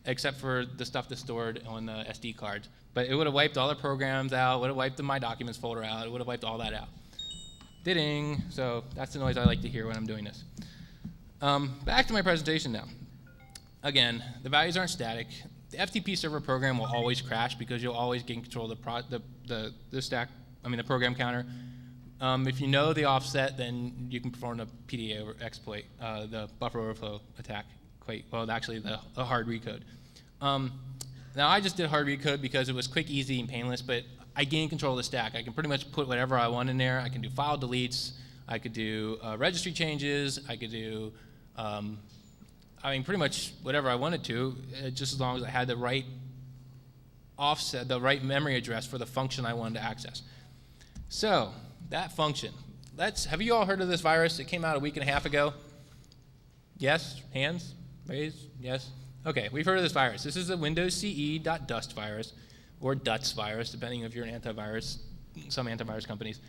Speaker 1: except for the stuff that's stored on the SD cards. But it would have wiped all the programs out, would have wiped the My Documents folder out, it would have wiped all that out. Ding. So that's the noise I like to hear when I'm doing this. Back to my presentation now. Again, the values aren't static. The FTP server program will always crash because you'll always gain control of the program counter. If you know the offset, then you can perform the PDA exploit, the buffer overflow attack quite well, actually the hard recode. Now I just did hard recode because it was quick, easy, and painless, but I gained control of the stack. I can pretty much put whatever I want in there. I can do file deletes, I could do registry changes, I could do pretty much whatever I wanted to, just as long as I had the right offset, the right memory address for the function I wanted to access. So that function, have you all heard of this virus? It came out a week and a half ago. Yes? Hands? Raised? Yes? Okay, we've heard of this virus. This is a Windows CE.dust virus, or DUTS virus, depending if you're an antivirus, some antivirus companies.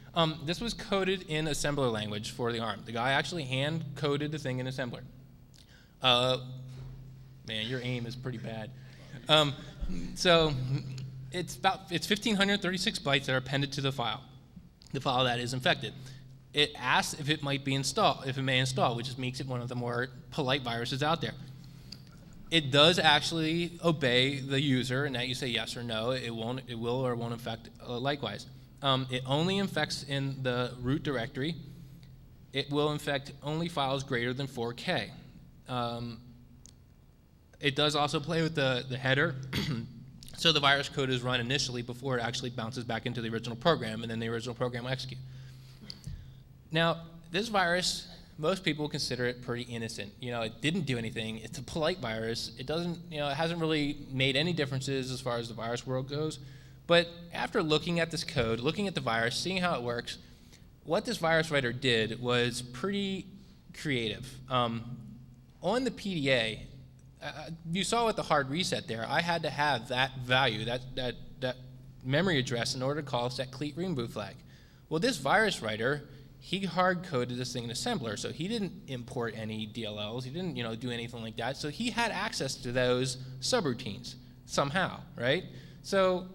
Speaker 1: This was coded in assembler language for the ARM. The guy actually hand-coded the thing in assembler. Man, your aim is pretty bad. So it's 1,536 bytes that are appended to the file that is infected. It asks if it might be installed, if it may install, which just makes it one of the more polite viruses out there. It does actually obey the user, and that you say yes or no. It will or won't infect likewise. It only infects in the root directory. It will infect only files greater than 4K. It does also play with the header. So the virus code is run initially before it actually bounces back into the original program, and then the original program will execute. Now, this virus, most people consider it pretty innocent. It didn't do anything. It's a polite virus. It doesn't, it hasn't really made any differences as far as the virus world goes. But after looking at this code, looking at the virus, seeing how it works, what this virus writer did was pretty creative. On the PDA, you saw with the hard reset there, I had to have that value, that memory address in order to call set cleat reboot flag. Well, this virus writer, he hard-coded this thing in assembler, so he didn't import any DLLs, he didn't do anything like that, so he had access to those subroutines somehow, right? So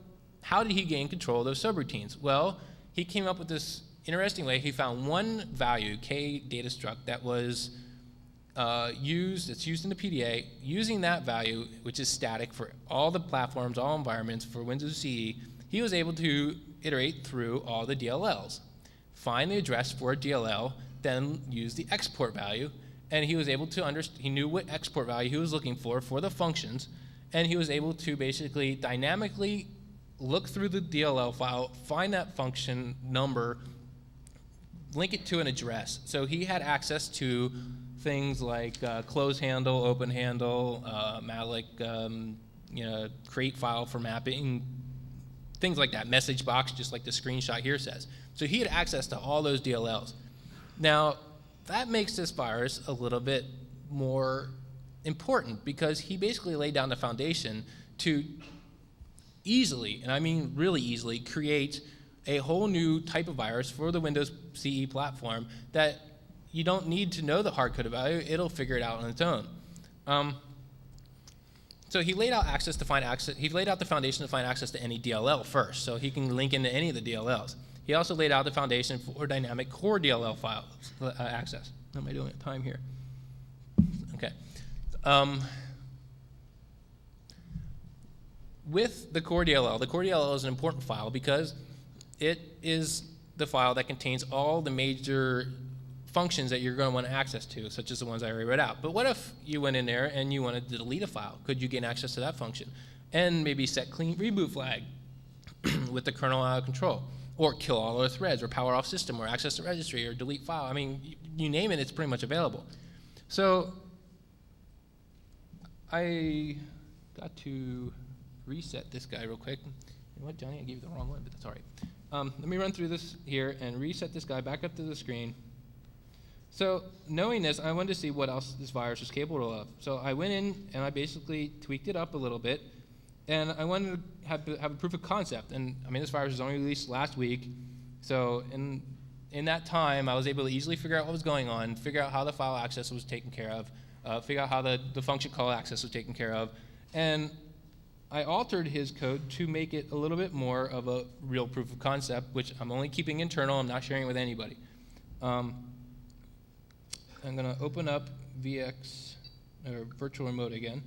Speaker 1: how did he gain control of those subroutines? Well, he came up with this interestingly, he found one value, k data struct, that was it's used in the PDA. Using that value, which is static for all the platforms, all environments for Windows CE, he was able to iterate through all the DLLs, find the address for a DLL, then use the export value, and he was able to he knew what export value he was looking for the functions, and he was able to basically dynamically look through the DLL file, find that function number, link it to an address. So he had access to things like close handle, open handle, malloc, create file for mapping, things like that, message box, just like the screenshot here says. So he had access to all those DLLs. Now, that makes this virus a little bit more important because he basically laid down the foundation to easily, and I mean really easily, create a whole new type of virus for the Windows CE platform that you don't need to know the hard-coded value. It'll figure it out on its own. So he laid out He laid out the foundation to find access to any DLL first, so he can link into any of the DLLs. He also laid out the foundation for dynamic core DLL file access. How am I doing at time here? Okay. With the core DLL is an important file because it is the file that contains all the major functions that you're going to want access to, such as the ones I already read out. But what if you went in there and you wanted to delete a file? Could you gain access to that function? And maybe set clean reboot flag with the kernel out of control, or kill all other threads, or power off system, or access the registry, or delete file. I mean, you name it, it's pretty much available. So I got to reset this guy real quick. You know what, Johnny, I gave you the wrong one, but that's all right. Let me run through this here and reset this guy back up to the screen. So knowing this, I wanted to see what else this virus was capable of. So I went in and I basically tweaked it up a little bit, and I wanted to have a proof of concept. And I mean, this virus was only released last week, so in that time, I was able to easily figure out what was going on, figure out how the file access was taken care of, figure out how the function call access was taken care of, and I altered his code to make it a little bit more of a real proof of concept, which I'm only keeping internal. I'm not sharing with anybody. I'm going to open up VX, or virtual remote again.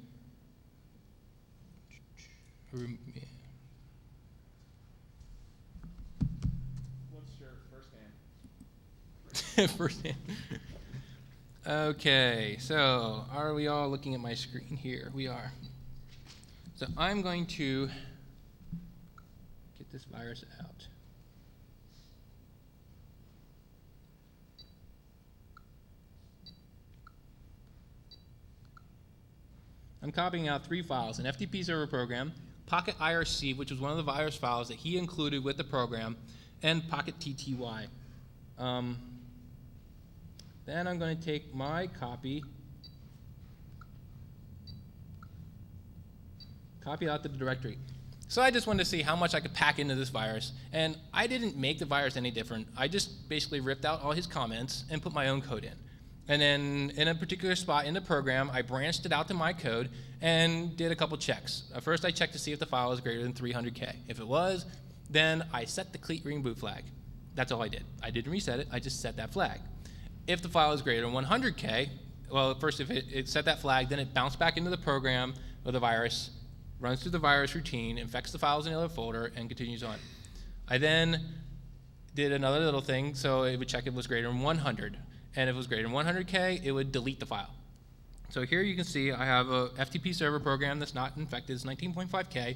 Speaker 2: What's your first name?
Speaker 1: First name. Okay, so are we all looking at my screen here? We are. So I'm going to get this virus out. I'm copying out 3 files, an FTP server program, Pocket IRC, which was one of the virus files that he included with the program, and Pocket TTY. Then I'm going to take my copy out to the directory. So I just wanted to see how much I could pack into this virus, and I didn't make the virus any different. I just basically ripped out all his comments and put my own code in. And then in a particular spot in the program, I branched it out to my code and did a couple checks. First, I checked to see if the file was greater than 300K. If it was, then I set the cleat reboot flag. That's all I did. I didn't reset it, I just set that flag. If the file is greater than 100K, well, first if it set that flag, then it bounced back into the program of the virus, runs through the virus routine, infects the files in the other folder, and continues on. I then did another little thing, so it would check if it was greater than 100. And if it was greater than 100K, it would delete the file. So here you can see I have a FTP server program that's not infected, it's 19.5K,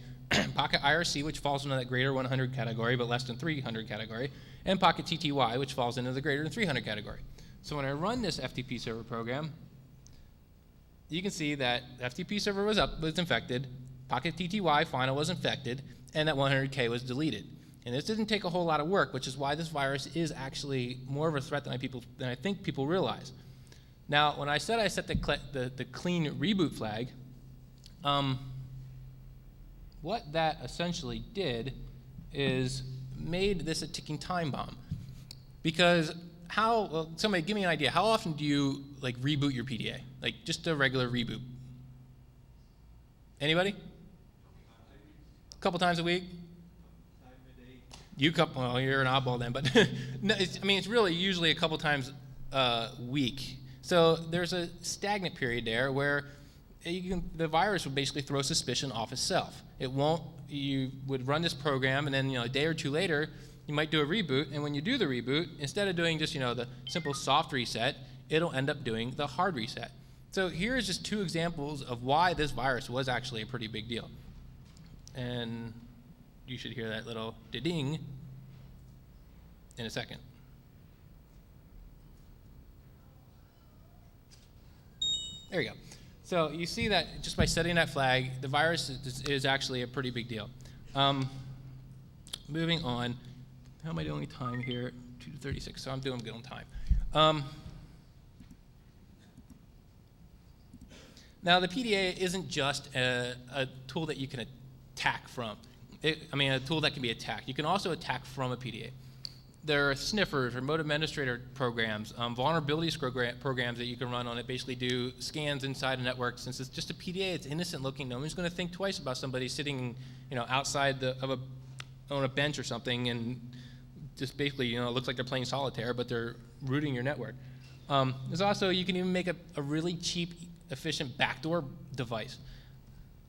Speaker 1: Pocket IRC, which falls into that greater 100 category, but less than 300 category, and Pocket TTY, which falls into the greater than 300 category. So when I run this FTP server program, you can see that FTP server was infected, Pocket TTY final was infected, and that 100K was deleted. And this didn't take a whole lot of work, which is why this virus is actually more of a threat than I think people realize. Now, when I said I set the clean reboot flag, what that essentially did is made this a ticking time bomb. Because somebody give me an idea, how often do you reboot your PDA? Like just a regular reboot? Anybody? A couple times a week? well, you're an oddball then, but no, it's really usually a couple times a week. So there's a stagnant period there where the virus would basically throw suspicion off itself. You would run this program, and then a day or two later, you might do a reboot, and when you do the reboot, instead of doing just the simple soft reset, it'll end up doing the hard reset. So here's just two examples of why this virus was actually a pretty big deal. And you should hear that little ding in a second. There you go. So you see that just by setting that flag, the virus is actually a pretty big deal. Moving on. How am I doing time here? 2:36, so I'm doing good on time. Now, the PDA isn't just a tool that you can attack from. A tool that can be attacked. You can also attack from a PDA. There are sniffers, remote administrator programs, vulnerability programs that you can run on it, basically do scans inside a network. Since it's just a PDA, it's innocent looking. No one's going to think twice about somebody sitting outside on a bench or something and just basically, it looks like they're playing solitaire, but they're rooting your network. There's also, you can even make a really cheap, efficient backdoor device.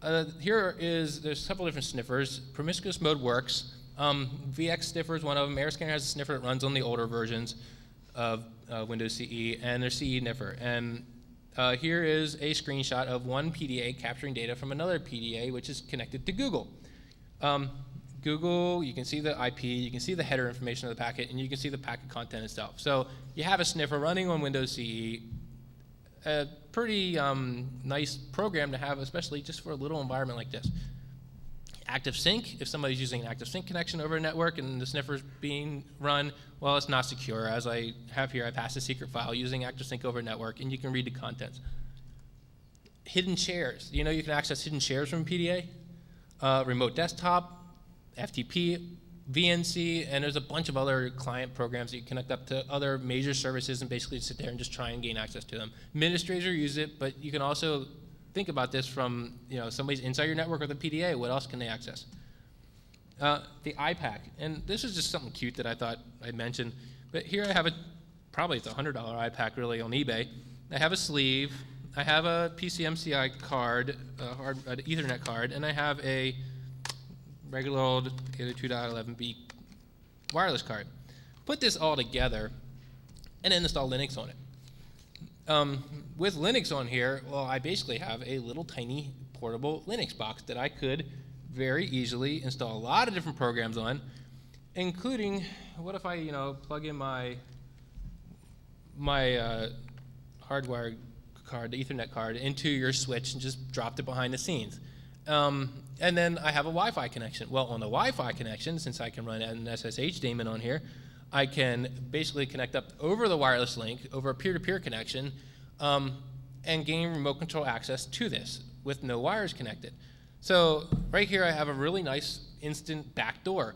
Speaker 1: There's a couple different sniffers. Promiscuous mode works. VX Sniffer is one of them. AirScanner has a sniffer that runs on the older versions of Windows CE, and there's CE Sniffer. And here is a screenshot of one PDA capturing data from another PDA, which is connected to Google. Google, you can see the IP, you can see the header information of the packet, and you can see the packet content itself. So you have a sniffer running on Windows CE, a pretty nice program to have, especially just for a little environment like this. Active sync, if somebody's using an active sync connection over a network and the sniffer's being run, well, it's not secure. As I have here, I passed a secret file using active sync over a network, and you can read the contents. Hidden shares. You can access hidden shares from PDA, remote desktop, FTP, VNC, and there's a bunch of other client programs that you connect up to other major services and basically sit there and just try and gain access to them. Administrators use it, but you can also think about this from somebody's inside your network with a PDA. What else can they access? The iPAQ, and this is just something cute that I thought I'd mention. But here I have probably it's a $100 iPAQ really on eBay. I have a sleeve, I have a PCMCI card, an Ethernet card, and I have a regular old Edit32 wireless card. Put this all together and then install Linux on it. With Linux on here, well, I basically have a little tiny portable Linux box that I could very easily install a lot of different programs on, including, what if I plug in my hardwire card, the Ethernet card, into your switch and just dropped it behind the scenes. And then I have a Wi-Fi connection. Well, on the Wi-Fi connection, since I can run an SSH daemon on here, I can basically connect up over the wireless link, over a peer-to-peer connection, and gain remote control access to this with no wires connected. So right here I have a really nice instant backdoor.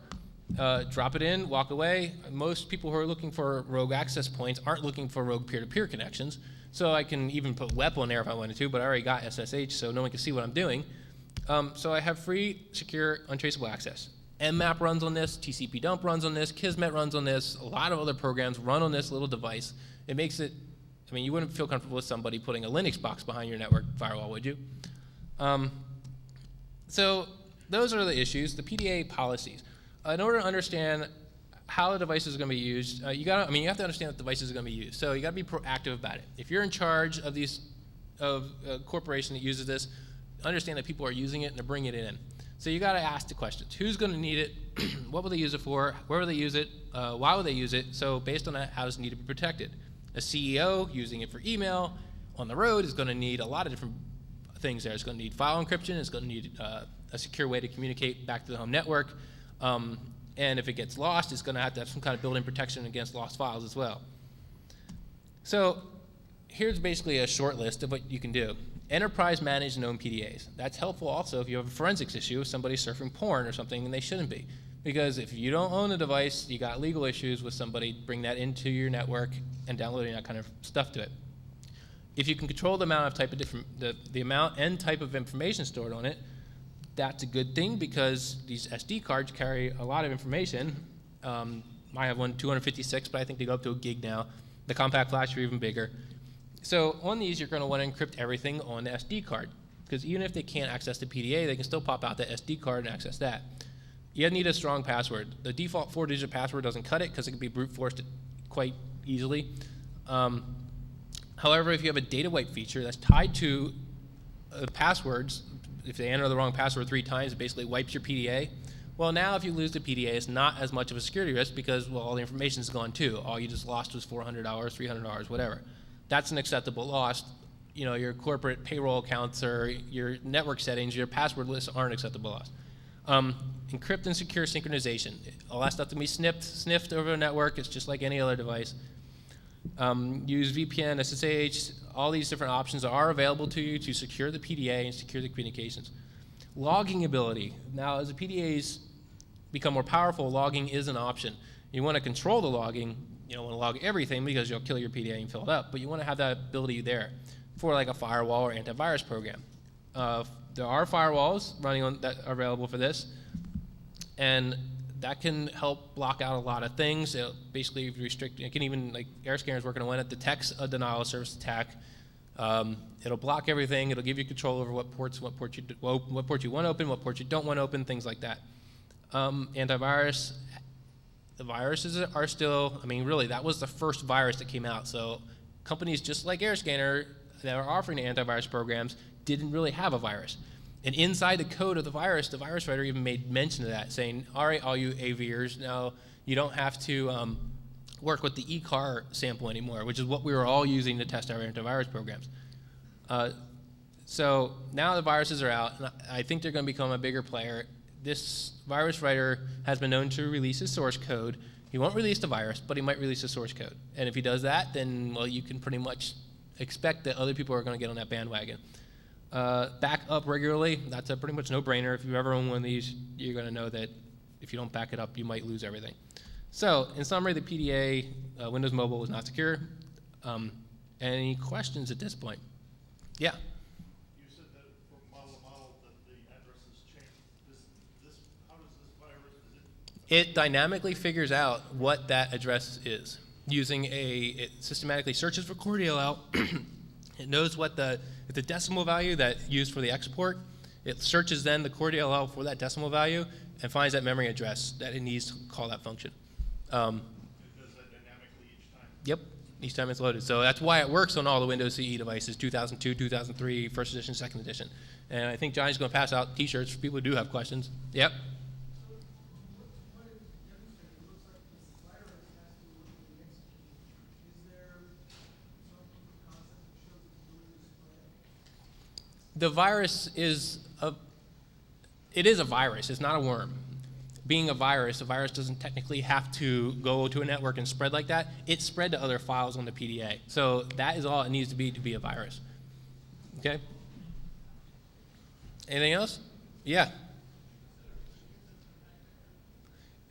Speaker 1: Drop it in, walk away. Most people who are looking for rogue access points aren't looking for rogue peer-to-peer connections. So I can even put WEP on there if I wanted to, but I already got SSH, so no one can see what I'm doing. So I have free, secure, untraceable access. Mmap runs on this, TCP dump runs on this, Kismet runs on this, a lot of other programs run on this little device. It makes it, you wouldn't feel comfortable with somebody putting a Linux box behind your network firewall, would you? So those are the issues, the PDA policies. In order to understand how the device is going to be used, you have to understand what devices are going to be used. So you got to be proactive about it. If you're in charge of a corporation that uses this, understand that people are using it and they're bringing it in. So you got to ask the questions. Who's going to need it? What will they use it for? Where will they use it? Why will they use it? So based on that, how does it need to be protected? A CEO using it for email on the road is going to need a lot of different things there. It's going to need file encryption. It's going to need a secure way to communicate back to the home network. And if it gets lost, it's going to have some kind of built-in protection against lost files as well. So here's basically a short list of what you can do. Enterprise managed known PDAs. That's helpful also if you have a forensics issue, if somebody's surfing porn or something and they shouldn't be. Because if you don't own the device, you got legal issues with somebody bringing that into your network and downloading that kind of stuff to it. If you can control the amount of the amount and type of information stored on it, that's a good thing because these SD cards carry a lot of information I have one 256, but I think they go up to a gig now. The compact flash are even bigger. So on these, you're going to want to encrypt everything on the SD card, because even if they can't access the PDA, they can still pop out the SD card and access that. You need a strong password. The default 4-digit password doesn't cut it because it can be brute forced quite easily. However, if you have a data wipe feature that's tied to passwords, if they enter the wrong password 3 times, it basically wipes your PDA. Well, now if you lose the PDA, it's not as much of a security risk because, well, all the information is gone too. All you just lost was $400, $300, whatever. That's an acceptable loss. You know, your corporate payroll accounts or your network settings, your password lists aren't acceptable loss. Encrypt and secure synchronization. All that stuff can be sniffed over a network. It's just like any other device. Use VPN, SSH. All these different options are available to you to secure the PDA and secure the communications. Logging ability. Now, as the PDAs become more powerful, logging is an option. You want to control the logging. You don't want to log everything because you'll kill your PDA and fill it up, but you want to have that ability there for like a firewall or antivirus program. There are firewalls running on that are available for this, and that can help block out a lot of things. It'll basically restrict. It can even, like AirScanner is working on one that detects a denial of service attack. It'll block everything. It'll give you control over what ports you want to open, what ports you don't want to open, things like that. Antivirus. The viruses are still, I mean, really, that was the first virus that came out. So companies just like AirScanner that are offering antivirus programs didn't really have a virus. And inside the code of the virus writer even made mention of that, saying, all right, all you AVers, now you don't have to work with the ECAR sample anymore, which is what we were all using to test our antivirus programs. So now the viruses are out, and I think they're going to become a bigger player. This virus writer has been known to release his source code. He won't release the virus, but he might release the source code. And if he does that, then, well, you can pretty much expect that other people are going to get on that bandwagon. Back up regularly, that's a pretty much no-brainer. If you've ever owned one of these, you're going to know that if you don't back it up, you might lose everything. So, in summary, the PDA, Windows Mobile was not secure. Any questions at this point? Yeah?
Speaker 2: You said that from model to model that the addresses change. How does this virus,
Speaker 1: It dynamically figures out what that address is using it systematically searches for core DLL. It knows what the decimal value that used for the export. It searches then the core DLL for that decimal value and finds that memory address that it needs to call that function.
Speaker 2: it does that dynamically each time?
Speaker 1: Yep, each time it's loaded. So that's why it works on all the Windows CE devices, 2002, 2003, first edition, second edition. And I think Johnny's going to pass out T-shirts for people who do have questions. Yep. The virus is a virus. It's not a worm. Being a virus doesn't technically have to go to a network and spread like that. It's spread to other files on the PDA. So that is all it needs to be a virus. Okay? Anything else? Yeah.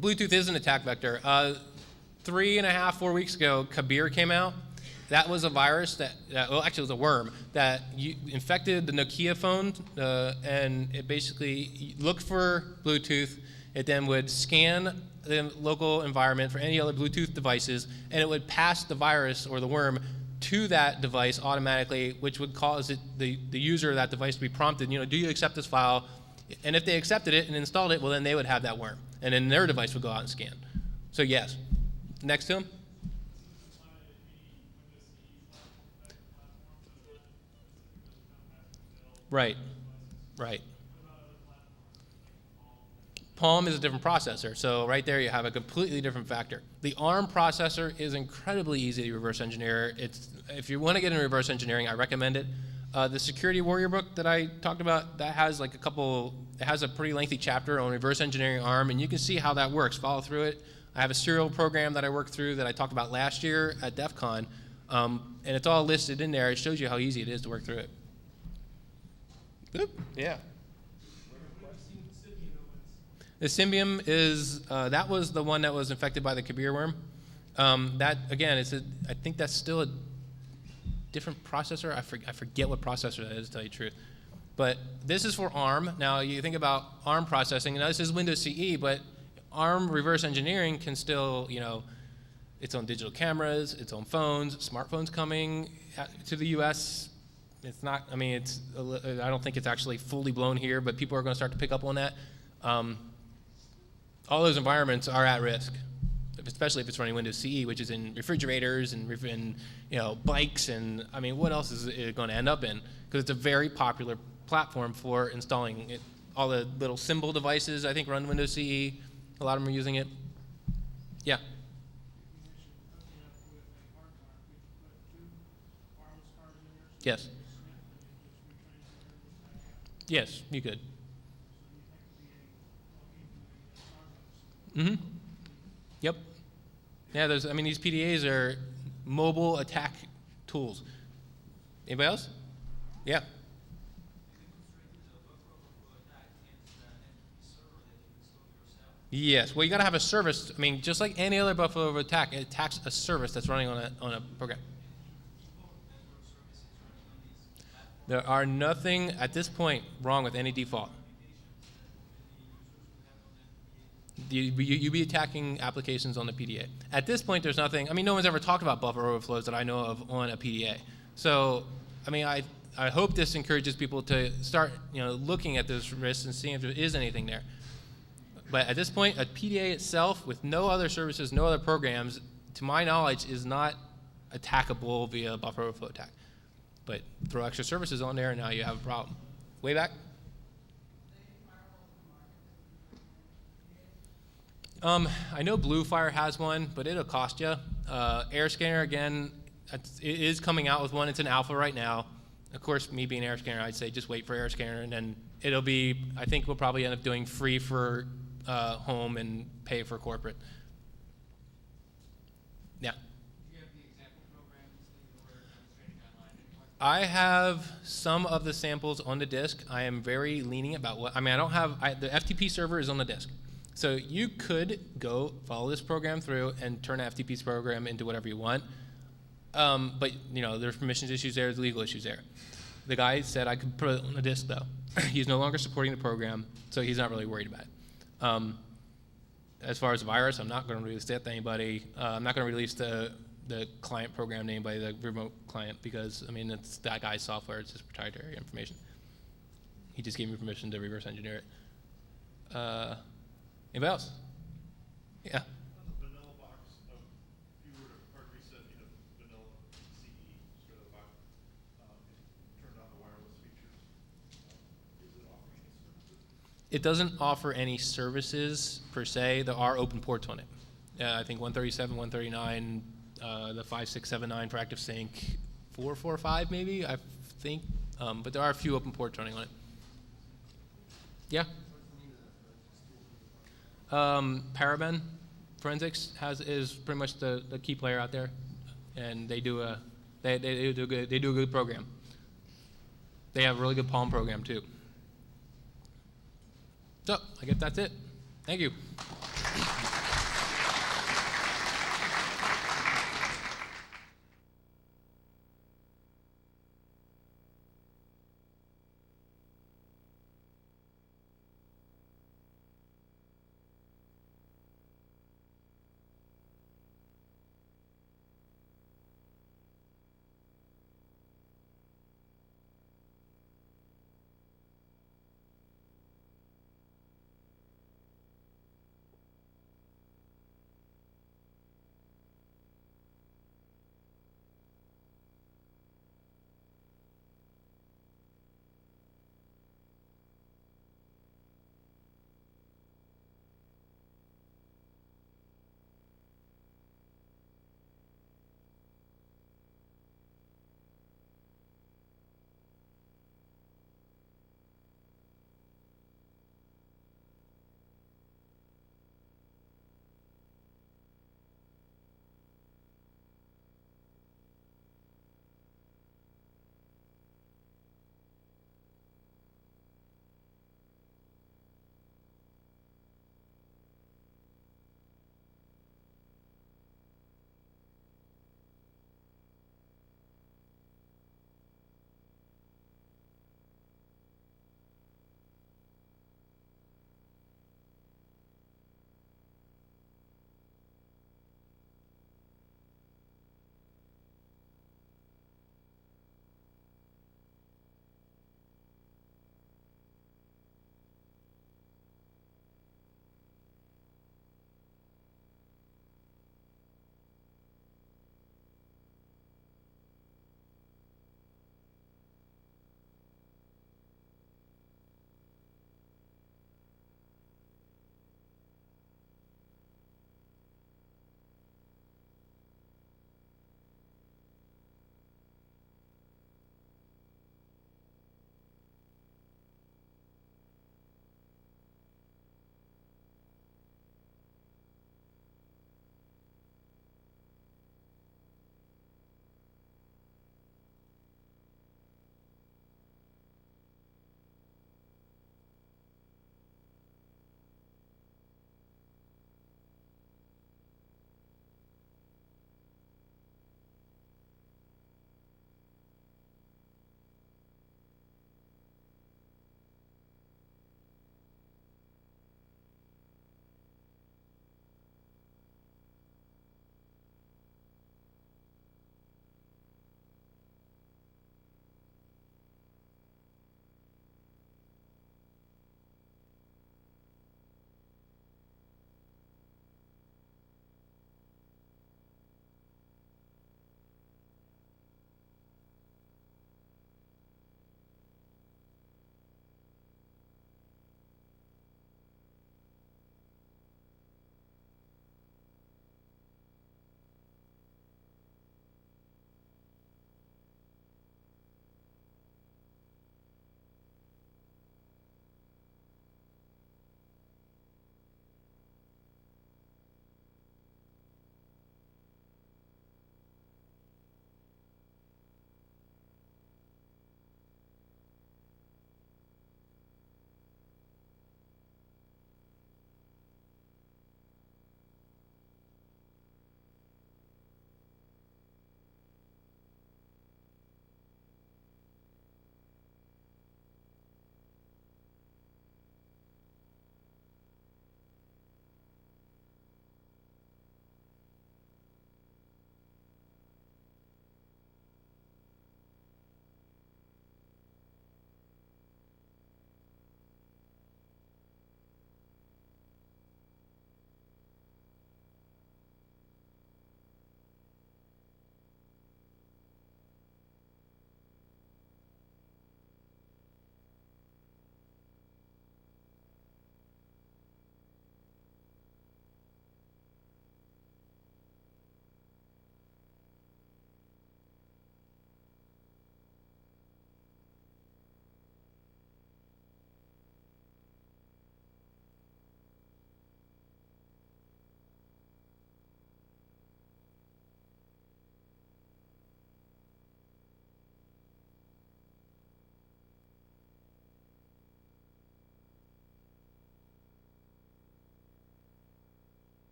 Speaker 1: Bluetooth is an attack vector. 3.5, 4 weeks ago, Kabir came out. That was a virus well, actually it was a worm that infected the Nokia phone, and it basically looked for Bluetooth. It then would scan the local environment for any other Bluetooth devices, and it would pass the virus or the worm to that device automatically, which would cause the user of that device to be prompted, do you accept this file? And if they accepted it and installed it, well, then they would have that worm, and then their device would go out and scan. So yes. Next to him. Right. Palm is a different processor, so right there you have a completely different factor. The ARM processor is incredibly easy to reverse engineer. If you want to get into reverse engineering, I recommend it. The Security Warrior book that I talked about, that has it has a pretty lengthy chapter on reverse engineering ARM, and you can see how that works. Follow through it. I have a serial program that I worked through that I talked about last year at DEF CON, and it's all listed in there. It shows you how easy it is to work through it. Oop, yeah. The Symbian is, that was the one that was infected by the Kabir worm. That, again, I think that's still a different processor. I forget what processor that is, to tell you the truth. But this is for ARM. Now, you think about ARM processing. Now, this is Windows CE, but ARM reverse engineering can still, you know, its own digital cameras, its own phones, smartphones coming to the US. It's not, I mean, I don't think it's actually fully blown here, but people are going to start to pick up on that. All those environments are at risk, especially if it's running Windows CE, which is in refrigerators and you know, bikes, and I mean, what else is it going to end up in? Because it's a very popular platform for installing it. All the little symbol devices, I think, run Windows CE. A lot of them are using it. Yeah. Yes. Yes, you could. Mm-hmm. Yep. Yeah, I mean, these PDAs are mobile attack tools. Anybody else? Yeah. Yes. Well, you got to have a service. I mean, just like any other buffer over attack, it attacks a service that's running on a program. There are nothing at this point wrong with any default. You'd be attacking applications on the PDA. At this point, there's nothing. I mean, no one's ever talked about buffer overflows that I know of on a PDA. So, I mean, I hope this encourages people to start, you know, looking at those risks and seeing if there is anything there. But at this point, a PDA itself, with no other services, no other programs, to my knowledge, is not attackable via buffer overflow attack. But throw extra services on there, and now you have a problem. Way back? I know Bluefire has one, but it'll cost you. AirScanner, again, it is coming out with one. It's in alpha right now. Of course, me being AirScanner, I'd say just wait for AirScanner, and then it'll be, I think we'll probably end up doing free for home and pay for corporate. Yeah. Do you have the example programs that you were demonstrating online? I have some of the samples on the disk. I am very lenient about what, I mean, I don't have, the FTP server is on the disk. So you could go follow this program through and turn an FTP program into whatever you want. But, you know, there's permissions issues there, there's legal issues there. The guy said I could put it on the disk, though. He's no longer supporting the program, so he's not really worried about it. As far as the virus, I'm not going to release that to anybody. I'm not going to release the client program to anybody, the remote client, because, I mean, it's that guy's software. It's just proprietary information. He just gave me permission to reverse engineer it. Anybody else? Yeah.
Speaker 2: On the vanilla box, if you were to hard reset, you know, vanilla CE, straight out of the box, and turn on the wireless features, is it offering any services?
Speaker 1: It doesn't offer any services per se. There are open ports on it. I think 137, 139, the 5679 for ActiveSync, 445 maybe, I think. But there are a few open ports running on it. Yeah? Paraben Forensics is pretty much the key player out there, and they do a good program. They have a really good Palm program too. So I guess that's it. Thank you.